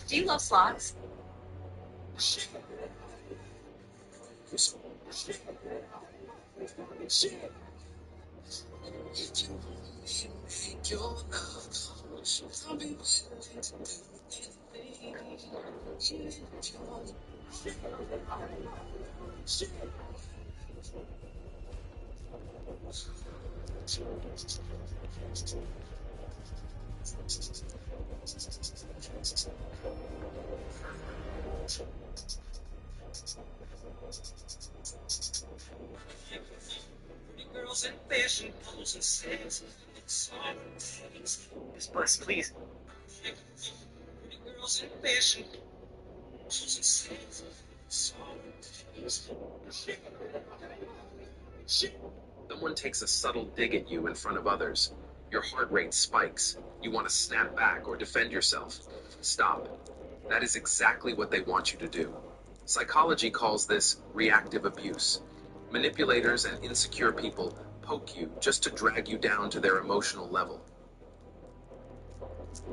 Speaker 4: Do you love slots?
Speaker 1: Girls in fashion poses says Miss Bus, please. Girls in fashion poses
Speaker 16: Someone takes a subtle dig at you in front of others. Your heart rate spikes. You want to snap back or defend yourself. Stop. That is exactly what they want you to do. Psychology calls this reactive abuse. Manipulators and insecure people poke you just to drag you down to their emotional level.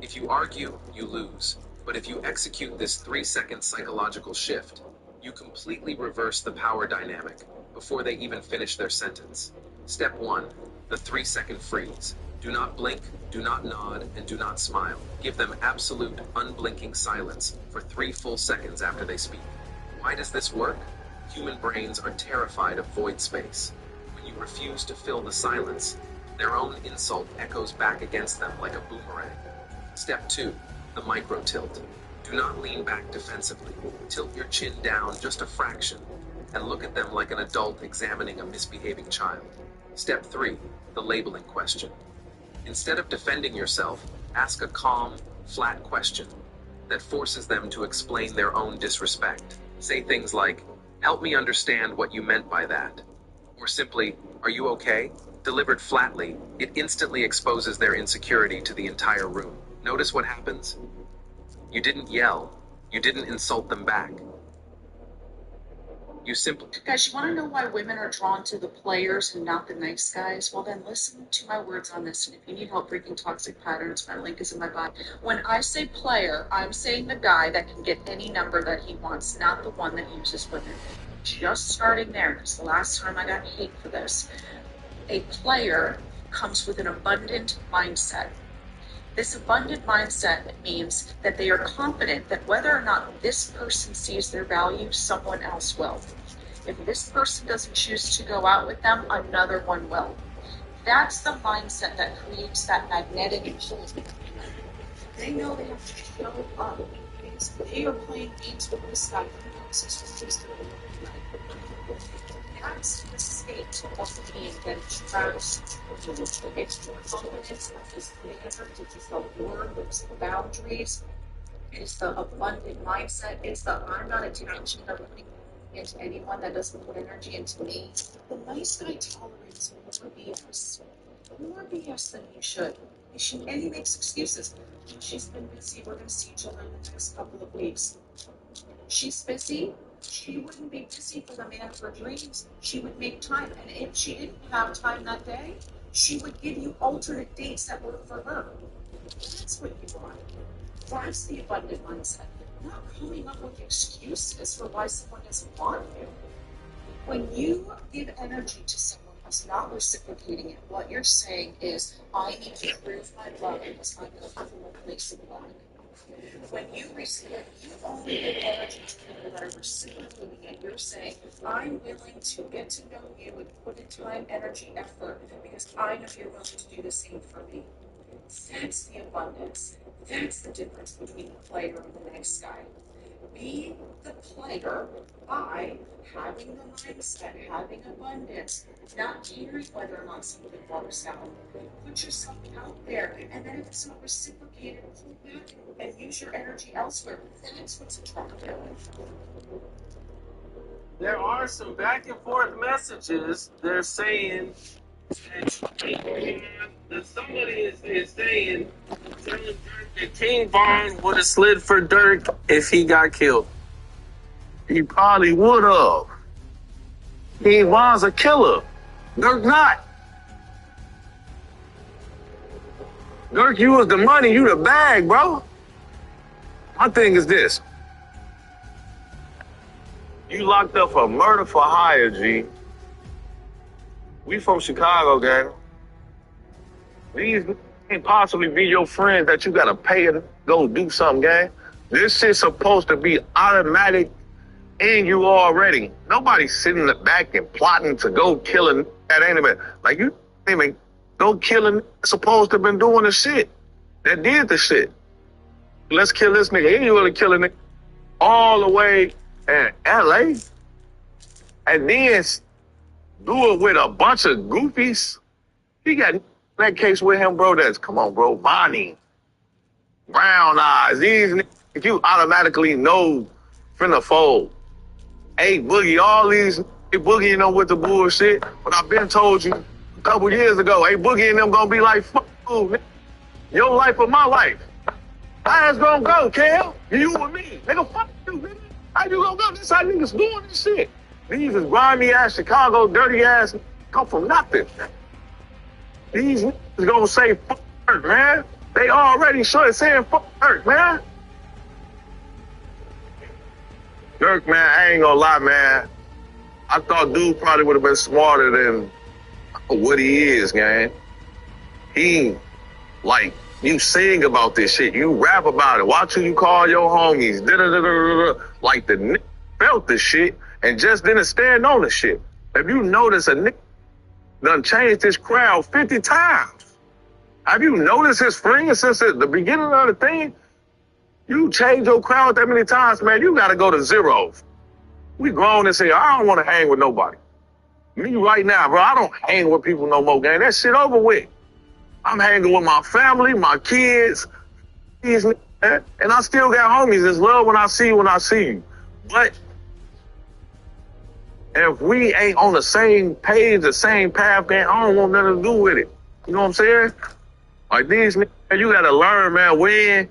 Speaker 16: If you argue, you lose. But if you execute this 3-second psychological shift, you completely reverse the power dynamic before they even finish their sentence. Step 1, the 3-second freeze. Do not blink, do not nod, and do not smile. Give them absolute, unblinking silence for 3 full seconds after they speak. Why does this work? Human brains are terrified of void space. When you refuse to fill the silence, their own insult echoes back against them like a boomerang. Step 2, the micro tilt. Do not lean back defensively. Tilt your chin down just a fraction and look at them like an adult examining a misbehaving child. Step 3, the labeling question. Instead of defending yourself, ask a calm, flat question that forces them to explain their own disrespect. Say things like, "Help me understand what you meant by that." Or simply, "Are you okay?" Delivered flatly, it instantly exposes their insecurity to the entire room. Notice what happens? You didn't yell. You didn't insult them back. You simply...
Speaker 4: Guys, you want to know why women are drawn to the players and not the nice guys? Well, then listen to my words on this. And if you need help breaking toxic patterns, my link is in my bio. When I say player, I'm saying the guy that can get any number that he wants, not the one that uses women. Just starting there. It's the last time I got hate for this. A player comes with an abundant mindset. This abundant mindset means that they are confident that whether or not this person sees their value, someone else will. If this person doesn't choose to go out with them, another one will. That's the mindset that creates that magnetic pull. They know they have to show up because they are playing games with this guy. That's the state of being that drives. It's your confidence, it's the effort, it's the word, it's the boundaries, it's the abundant mindset, it's the I'm not attaching everything into anyone that doesn't put energy into me. The nice guy tolerates more BS. More BS than he should. And he makes excuses. She's been busy, we're going to see each other in the next couple of weeks. She's busy. She wouldn't be busy for the man of her dreams. She would make time. And if she didn't have time that day, she would give you alternate dates that work for her. That's what you want. That's the abundant mindset. Not coming up with excuses for why someone doesn't want you. When you give energy to someone who's not reciprocating it, what you're saying is, I need to prove my love because I'm coming from a place of lack. When you only give energy to people that are reciprocating it, you're saying, I'm willing to get to know you and put in time, energy, effort, because I know you're willing to do the same for me. That's the abundance. That's the difference between the player and the nice guy. Be the player by having the mindset, having abundance, not caring whether or not something works out. Put yourself out there, and then if it's not reciprocated, pull back and use your energy elsewhere. That's what's attractive.
Speaker 1: There are some back and forth messages. They're saying that somebody is saying, telling Dirk that King Von would have slid for Dirk if he got killed.
Speaker 13: He probably would have. King Von's a killer. Dirk not. Dirk, you was the money, you the bag, bro. My thing is this. You locked up for murder for hire, G. We from Chicago, gang. These can't possibly be your friends that you gotta pay to go do something, gang. This shit's supposed to be automatic in you already. Nobody's sitting in the back and plotting to go killing that ain't even like you even go killing supposed to have been doing the shit. That did the shit. Let's kill this nigga. He really killing nigga all the way in LA. And then do it with a bunch of goofies. He got that case with him, bro. That's come on, bro. Bonnie, Brown Eyes. These niggas you automatically know finna fold. Hey, Boogie, all these Boogie, with the bullshit. But I've been told you a couple years ago, hey, Boogie and them gonna be like, fuck you, nigga. Your life or my life. How it's gonna go, Cal? You and me. Nigga, fuck you, nigga. How you gonna go? This how niggas doing this shit. These is grimy ass Chicago, dirty ass, come from nothing. These niggas gonna say fuck Dirk, man. They already started saying fuck Dirk, man. Dirk, man, I ain't gonna lie, man. I thought dude probably would have been smarter than what he is, gang. He, like, you sing about this shit. You rap about it. Watch who you call your homies. Like the nigga felt the shit and just didn't stand on the shit. If you notice, a nigga done changed his crowd 50 times. Have you noticed his friends since the beginning of the thing? You change your crowd that many times, man, you gotta go to zero. We grown and say, I don't want to hang with nobody. Me right now, bro, I don't hang with people no more, gang. That shit over with. I'm hanging with my family, my kids, and I still got homies. It's love when I see you. But if we ain't on the same page, the same path, man, I don't want nothing to do with it. You know what I'm saying? Like these niggas, you gotta learn, man, when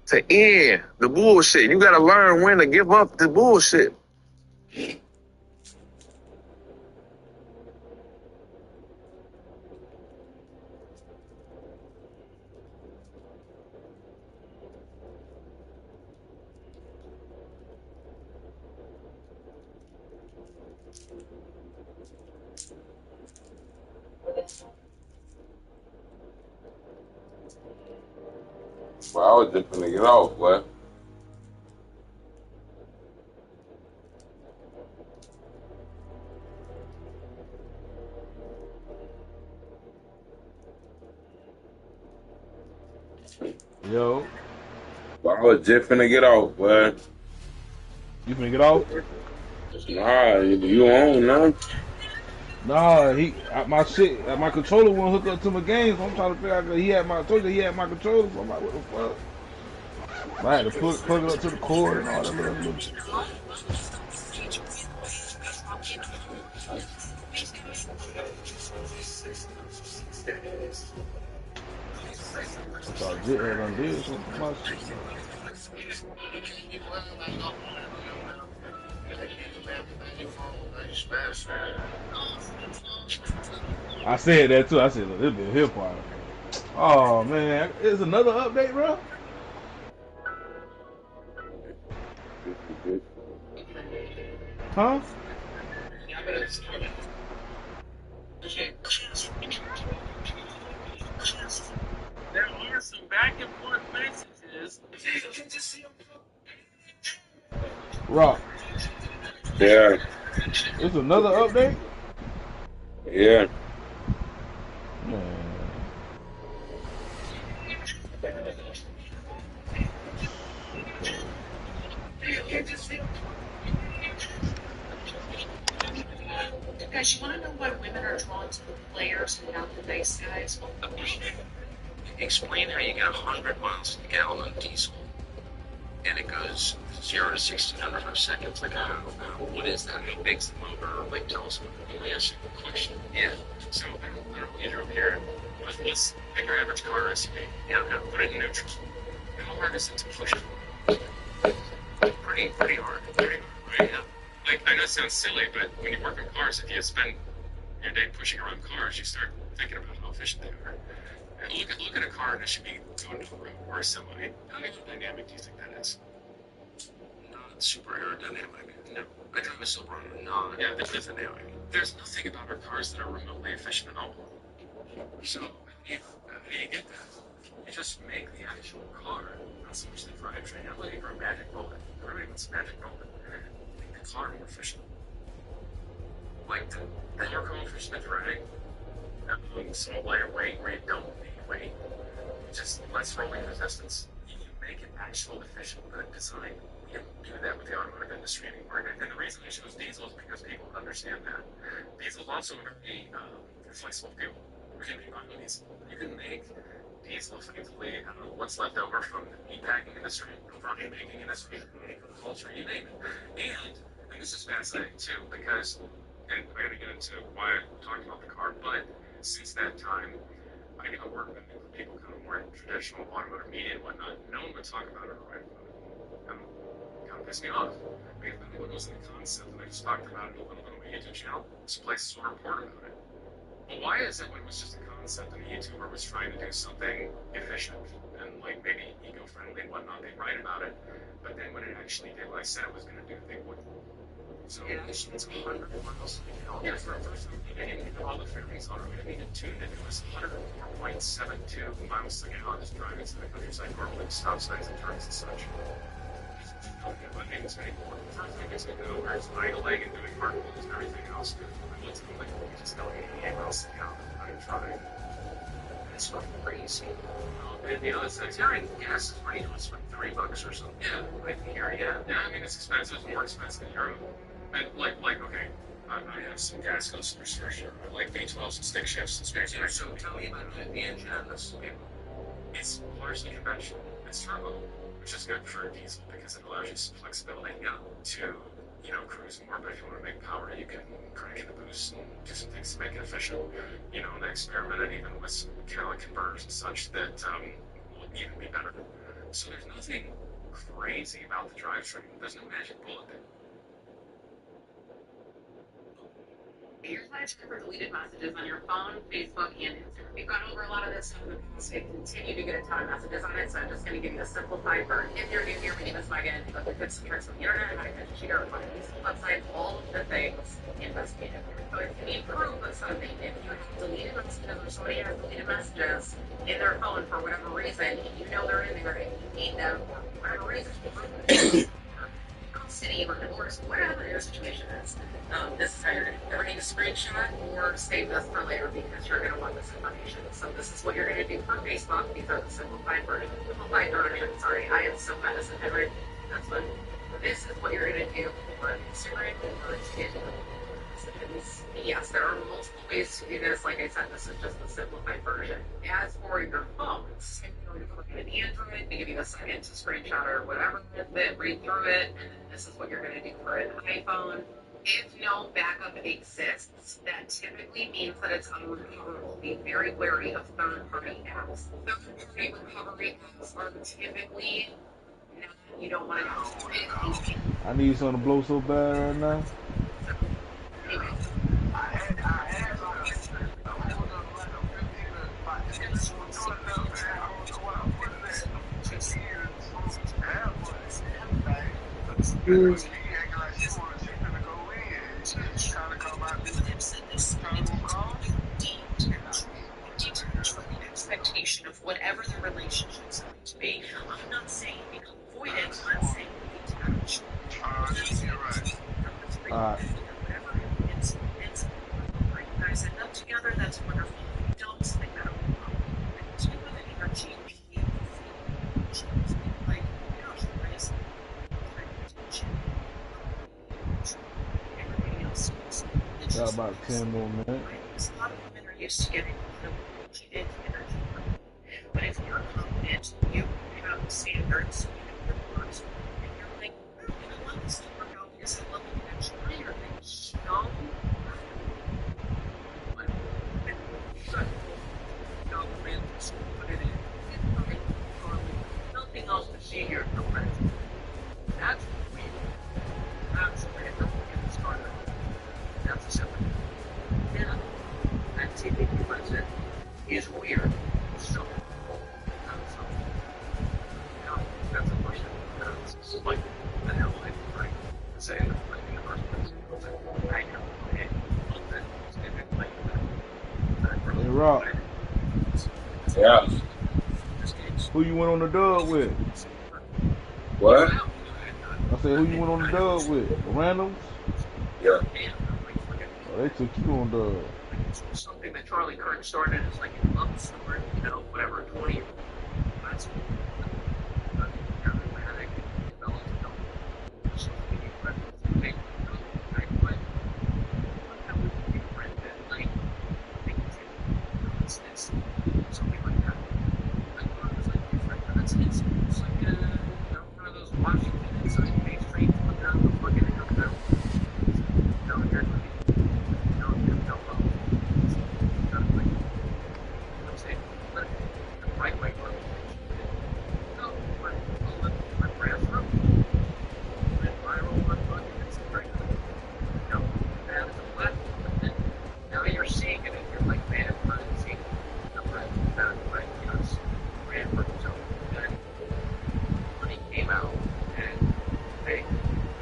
Speaker 13: to end the bullshit. You gotta learn when to give up the bullshit. Well, I was just gonna get off, boy.
Speaker 17: Yo.
Speaker 13: Well, I was just finna get off, boy.
Speaker 17: You finna get off?
Speaker 13: Nah, you on now?
Speaker 17: Nah, my controller won't hook up to my game, so I'm trying to figure out, he had my controller, so I'm like, what the fuck? I had to plug it up to the cord and all that little I thought Jit had undid something for my shit. I said that too. I said, look, this been hip hop. Oh man, it's another update, bro. Huh?
Speaker 1: There are some back and forth messages.
Speaker 17: Rock.
Speaker 13: Yeah.
Speaker 17: It's another update?
Speaker 13: Yeah.
Speaker 17: Man.
Speaker 4: Guys, you want to know why women are drawn to the players and not the nice guys?
Speaker 12: Explain how you get 100 miles per gallon on diesel and it goes 0 to 1600 per second. It's like, what is that? How big's the motor? Like, tell us what the answer to the question. Yeah. So, I don't get over here. Let's pick our average car recipe. Yeah, put it in neutral. How hard is it to push it? Pretty hard. Pretty hard, right? Yeah. Like, I know sounds silly, but when you work on cars, if you spend your day pushing around cars, you start thinking about how efficient they are. And look at a car that should be going down the road, or a semi. How aerodynamic do you think that is? Not super aerodynamic. No. I drive a Silverado. No. Yeah, there's nothing about our cars that are remotely efficient at all. So, how do you get that? You just make the actual car, not so much the drivetrain. I'm looking for a magic bullet. Everybody wants a magic bullet. Make the car more efficient. Like the more coefficient of drag, small lighter weight where you don't need weight, just less rolling resistance. You make it actual efficient good design. You don't do that with the automotive industry anymore. And the reason I chose diesel is because people understand that. Diesel is also a very flexible fuel. We can make diesel. You can make diesel effectively, I don't know what's left over from the meatpacking industry, from the making industry, agriculture, you name it. And this is fascinating too, because, and I gotta get into why I talked about the car, but since that time, I got work with people kind of more in traditional automotive media and whatnot. No one would talk about it or write about it. Kind of pissed me off. Because everyone was in the concept, and I just talked about it a little bit on my YouTube channel. Some places will report about it. Well, why is it when it was just a concept and a YouTuber was trying to do something efficient and like maybe eco-friendly and whatnot, they write about it, but then when it actually did what I said it was going to do, they wouldn't. So it's 100 miles to the gallon. Yeah, for the first time, they didn't even know all the fairings on it. We didn't even tune it. It was 104.72 miles to the gallon just driving to the countryside, normally stop signs and turns and such. Don't get my names anymore. The first thing is to go where it's idling and doing hard pulls and everything else. I looked at them like, we just go 88 miles to the gallon. I'm trying. It's fucking crazy. And the other thing, gas is pretty much like $3 or something. Yeah, I can hear you. Yeah, I mean, it's expensive. It's more expensive in Europe. And like, okay, I have some gas customers for sure. I like V12s and stick shifts and space. So tell me about the engine on this vehicle. It's largely conventional. It's turbo, which is good for diesel because it allows you some flexibility to, cruise more. But if you want to make power, you can crank in the boost and do some things to make it efficient. And I experimented even with some catalytic converters and such that will even be better. So there's nothing crazy about the drivetrain. There's no magic bullet there.
Speaker 18: Here's why I check for deleted messages on your phone, Facebook, and Instagram. We've gone over a lot of this stuff in the past. We continue to get a ton of messages on it, so I'm just going to give you a simplified version. If you're new here, my name is Megan. Look at tips and tricks on the internet, how to catch a cheater, how to use the website, all of the things investigative. So if you need proof of something, if you have deleted messages or somebody has deleted messages in their phone for whatever reason, and you know they're in there and you need them for whatever reason, city or divorce, whatever your situation is, this is how you're going to ever need a screenshot or save this for later because you're going to want this information. So this is what you're going to do for Facebook. These are the simplified version. Sorry, I am so bad as a head. That's fun. This is what you're going to do for Instagram or TikTok. Yes, there are multiple ways to do this. Like I said, this is just the simplified version. As for your phones, if you're looking at Android, they give you a second to screenshot or whatever, then read through it, and this is what you're going to do for an iPhone. If no backup exists, that typically means that it's unrecoverable. Be very wary of third-party apps. Third-party recovery apps are typically not, you don't want to.
Speaker 17: I need something to blow so bad right now.
Speaker 18: Anyway. Expectation of whatever the relationship's going to be. I'm not saying avoid it. I'm saying detach. It's great. You guys end up together. That's wonderful. You don't think that will do with an energy. Like, guys, everybody else is.
Speaker 17: Got about 10 more minutes.
Speaker 18: A lot of women are used to getting energy. But if you're confident, you have standards, you have your words, and you're like, I want this to work out because I love the connection. I hear things, nothing else to see here. That's what we do. That's the way it started.
Speaker 12: resident is weird. So, that's a question. That's like the hell I right to say that like in the first place. I know.
Speaker 17: Hey, Rock.
Speaker 13: Yeah.
Speaker 17: Who you went on the dub with?
Speaker 13: What?
Speaker 17: I said, who you went on the dub with? The randoms?
Speaker 13: Yeah.
Speaker 17: Oh, they took you on dub.
Speaker 12: Something that Charlie Kirk started as like a love story, you know, whatever, 20. That's something like that. I thought it was like different, but it's like a, you know, one of those Washington inside base trains looking out the fucking airfield. You know, here's what you know, like, I'm saying, but the right way for no, my brand from went viral on fucking Instagram. You know, and it's a platform, and then now you're seeing it, and you're like, man, I'm not seeing the brand that way, because brand for himself. And when he came out, and they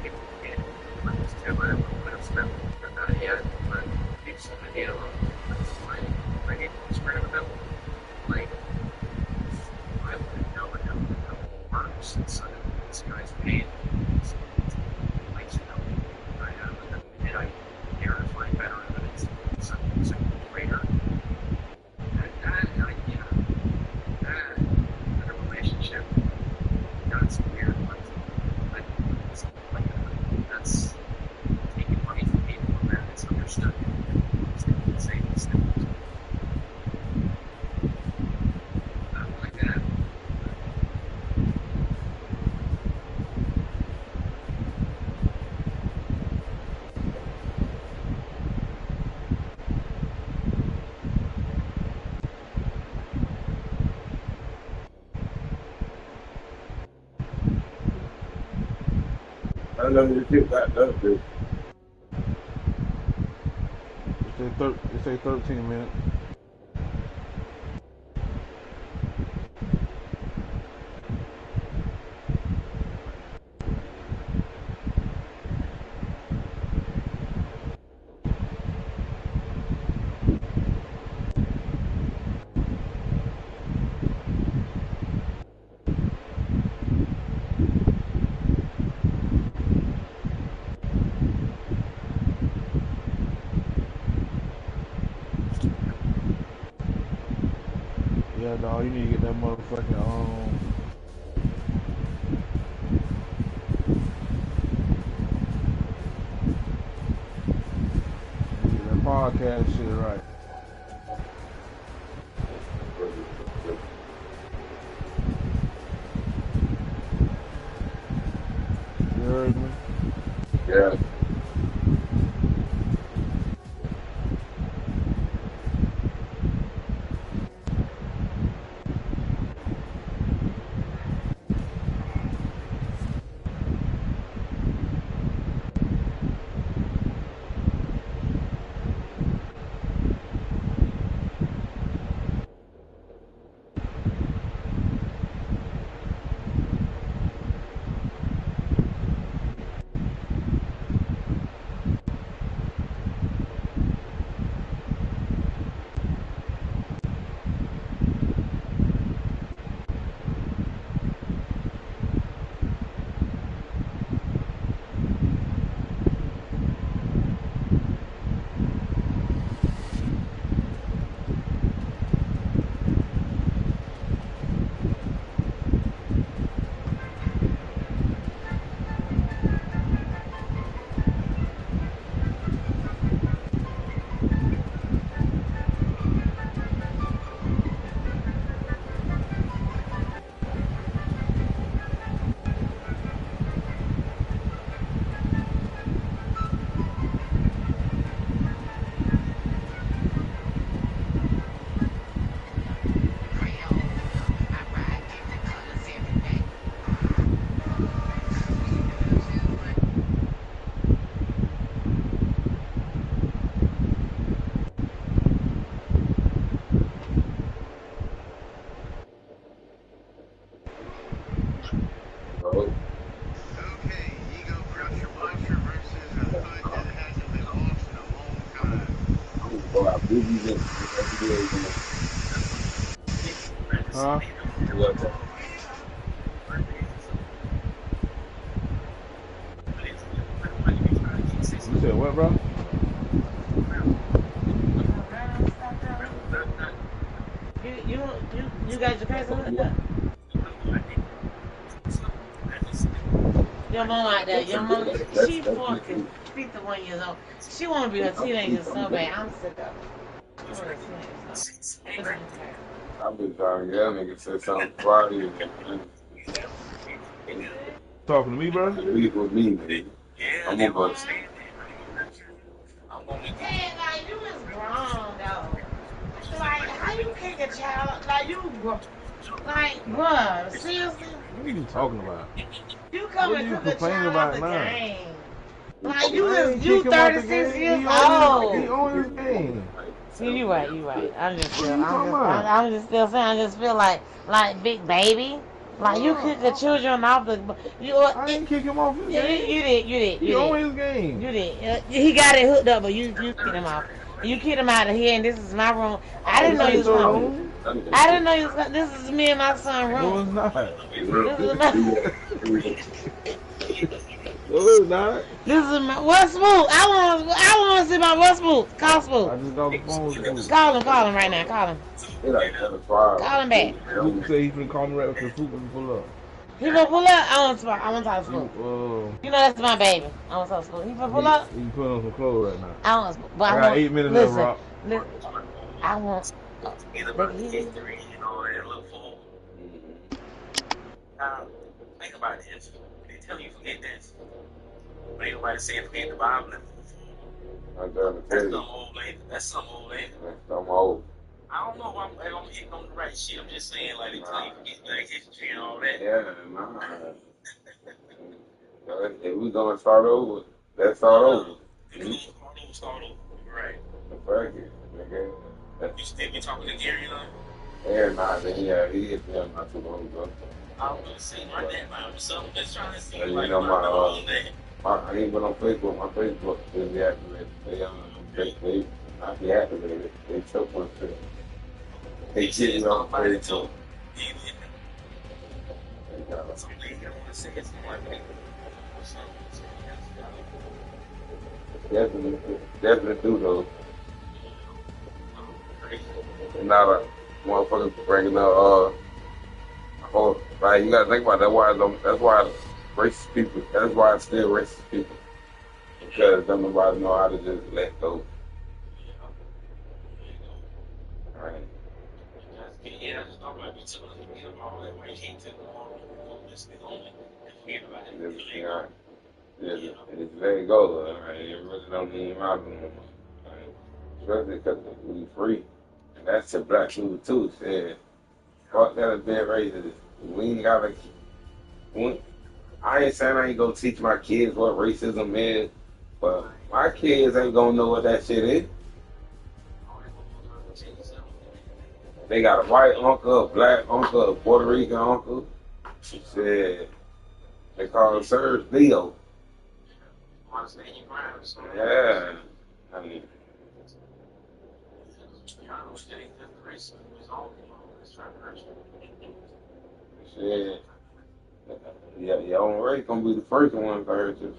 Speaker 12: people can't put this together, I would have spent that yet, but it's an idea of that's like bringing Instagram about. Like, I wouldn't know how it works inside of this guy's pain. Like, you know, I have a minute I care to find better evidence in something greater. And that idea, that relationship, that's weird, but I something like that. That's taking money from people and that it's understood. It's the same thing. Like that.
Speaker 13: I know you get that done, dude.
Speaker 17: It say 13 minutes. Yeah, dog, you need to get that motherfucking get that podcast shit right. You heard me?
Speaker 13: Yeah.
Speaker 17: Huh? You said what, bro?
Speaker 19: You got your cousin hooked up? Your mom out there, your mom, she fucking 51 years old. She want to be a teenager so bad. I'm sick of it. She want a teenager.
Speaker 20: I've been trying to get that nigga say something Friday.
Speaker 17: Talking to me, bro?
Speaker 20: Leave with me, nigga. I'm a bust.
Speaker 19: Hey, like, you is grown, though. Like, how you kick a child? Like, like, bruh, seriously?
Speaker 17: What are you talking about?
Speaker 19: You come
Speaker 17: What are
Speaker 19: and
Speaker 17: you
Speaker 19: cook a
Speaker 17: complaining
Speaker 19: child off
Speaker 17: about
Speaker 19: the
Speaker 17: now?
Speaker 19: game. Like, you
Speaker 17: I ain't
Speaker 19: you
Speaker 17: kick him out the
Speaker 19: 36
Speaker 17: game.
Speaker 19: years
Speaker 17: He
Speaker 19: old.
Speaker 17: on his game.
Speaker 19: You right. I'm just
Speaker 17: What are you talking about?
Speaker 19: I'm just still saying, I just feel like big baby. Like, you kick the children off the,
Speaker 17: I ain't kick him off his game.
Speaker 19: You did.
Speaker 17: He on his game.
Speaker 19: You did. He got it hooked up, but you kicked him off. You kicked him out of here, and this is my room. I didn't know you was coming. I didn't know you was coming. This is me and my son room.
Speaker 17: No, it's not.
Speaker 19: This is my.
Speaker 17: No, it's not.
Speaker 19: This is my. What's Spook? I want to see my what's Spook. Call Spook.
Speaker 17: I just got the phone with Spook.
Speaker 19: Call him right now. Call him. Call him back.
Speaker 17: Spook say he finna call me right after Spook finna pull up.
Speaker 19: He finna pull up? I want to talk to Spook. You know that's my baby. I want to talk to Spook. He finna pull up?
Speaker 17: He put on some clothes right now.
Speaker 19: I want Spook. But
Speaker 17: I got 8 minutes left, Rock.
Speaker 19: I want.
Speaker 1: Either about the history, you know, and look for. Think about this. They tell you forget this. But ain't nobody saying forget the Bible. That's some old lady. That's some old. I don't know if I'm hitting on the right shit. I'm just saying, like, they tell you forget like history and all that.
Speaker 20: Yeah, if we gonna start over, let's start over.
Speaker 1: Start over. Right.
Speaker 20: Fuck it, nigga.
Speaker 1: You still be talking to Gary, you know?
Speaker 20: Yeah, he hit me up not too long ago.
Speaker 1: I was gonna say my dad was something just trying to see
Speaker 20: You
Speaker 1: like
Speaker 20: know,
Speaker 1: my
Speaker 20: I ain't been on Facebook. My Facebook is deactivated. They not deactivated. They took one thing. They cheated on Facebook. Definitely do those. Not a motherfucker bringing up like you gotta think about that. That's why racist people. That's why it's still racist people, because don't nobody know how to just let go. Right.
Speaker 1: Yeah, just talking about each other. All that way he took this thing on it.
Speaker 20: It's let go. Right? It really don't need my room. Especially because we free. And that's to black people too. Said, fuck that has been racist. We ain't gotta. I ain't saying I ain't gonna teach my kids what racism is, but my kids ain't gonna know what that shit is. They got a white uncle, a black uncle, a Puerto Rican uncle. She said they call him Sir Leo. Yeah. I mean, shit. Yeah, your own race gonna be the first one to hurt you.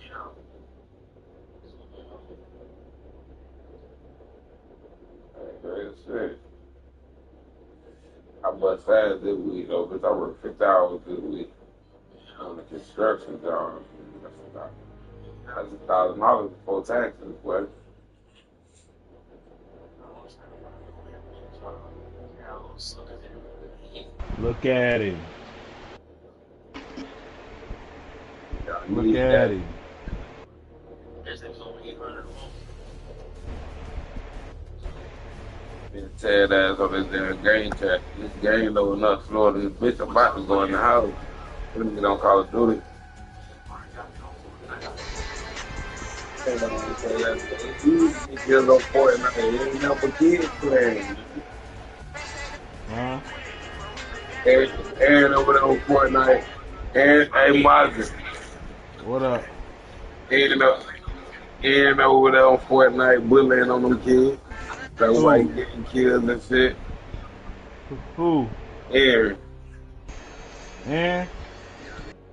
Speaker 20: Real shit. I bust fast this week though, because I work 50 hours this week on the construction job. That's $1,000 before taxes, but
Speaker 17: Look at him. Look at him.
Speaker 20: Tear that ass on this damn game chat. This game low enough Florida. This bitch about to go in the house. Let me get on Call of Duty. Kids on Fortnite. It ain't nothing but kids playing. Aaron over there on Fortnite. Aaron, hey, Marcus.
Speaker 17: What up?
Speaker 20: Aaron over there on Fortnite bullying on them kids. That
Speaker 17: Who?
Speaker 20: white getting killed and shit.
Speaker 17: Who?
Speaker 20: Aaron,
Speaker 17: Eh?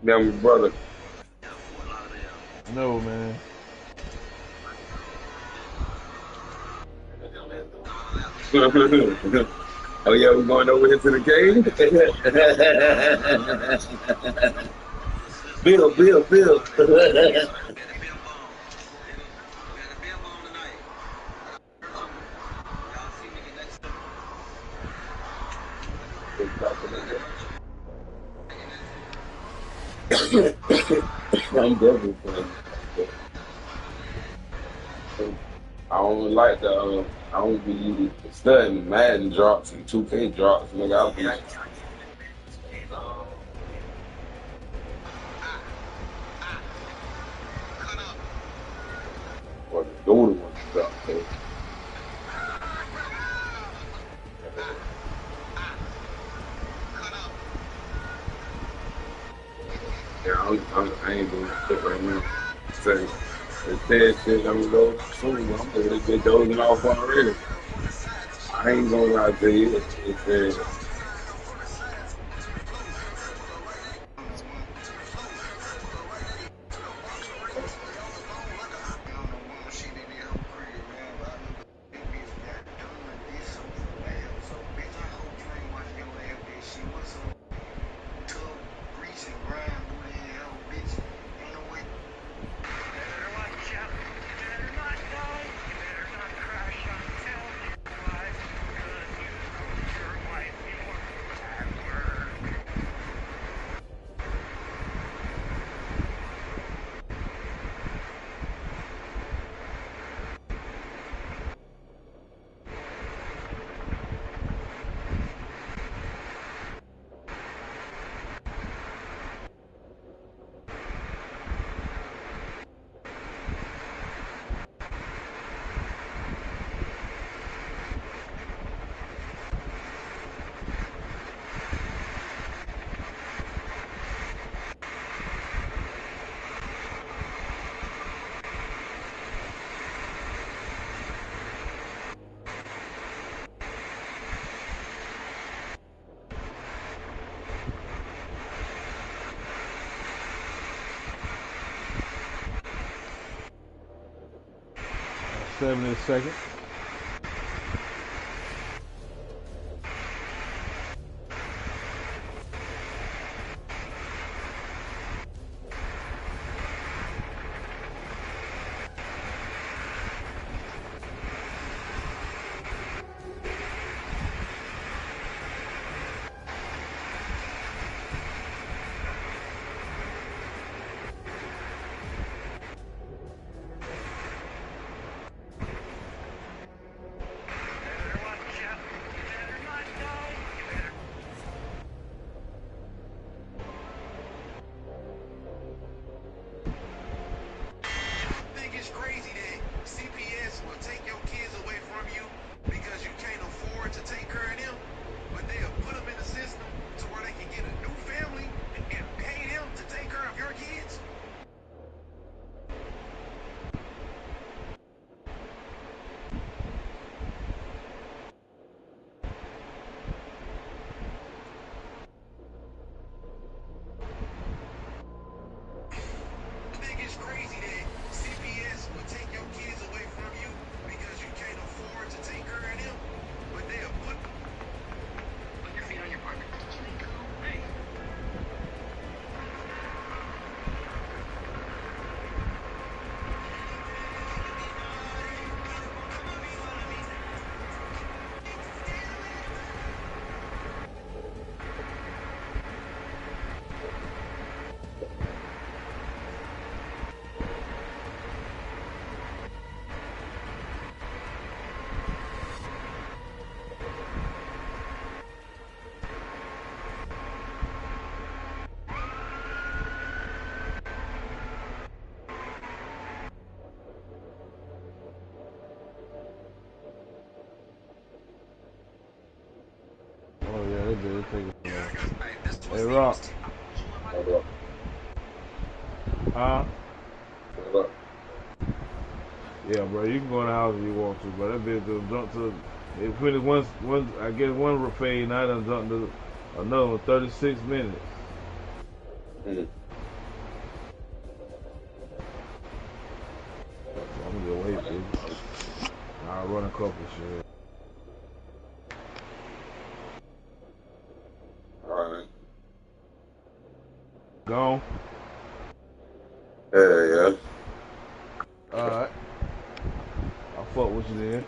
Speaker 20: that my brother.
Speaker 17: No, man.
Speaker 20: Oh yeah, we going over here to the cave? Bill. I'm definitely playing. I don't like the. I don't be studying Madden drops and 2K drops. Nigga, I'll be or the Dota one drop. So. Yeah, I ain't doing shit right now. So, the dead shit, I'm gonna go soon. I'm gonna get dozing off already. I ain't gonna lie to you. It's
Speaker 17: Seven seconds. Oh yeah, they did. Take it. Hey, Rock. Huh? Yeah, bro, you can go in the house if you want to, but that bitch just jumped to. It finished one. I guess one fade. Now I done jumped to another one. 36 minutes.
Speaker 20: Mm.
Speaker 17: So I'm gonna get away, bitch. I'll run a couple shit.
Speaker 20: Alright.
Speaker 17: Gone.
Speaker 20: Yeah.
Speaker 17: Alright. I'll fuck with you then.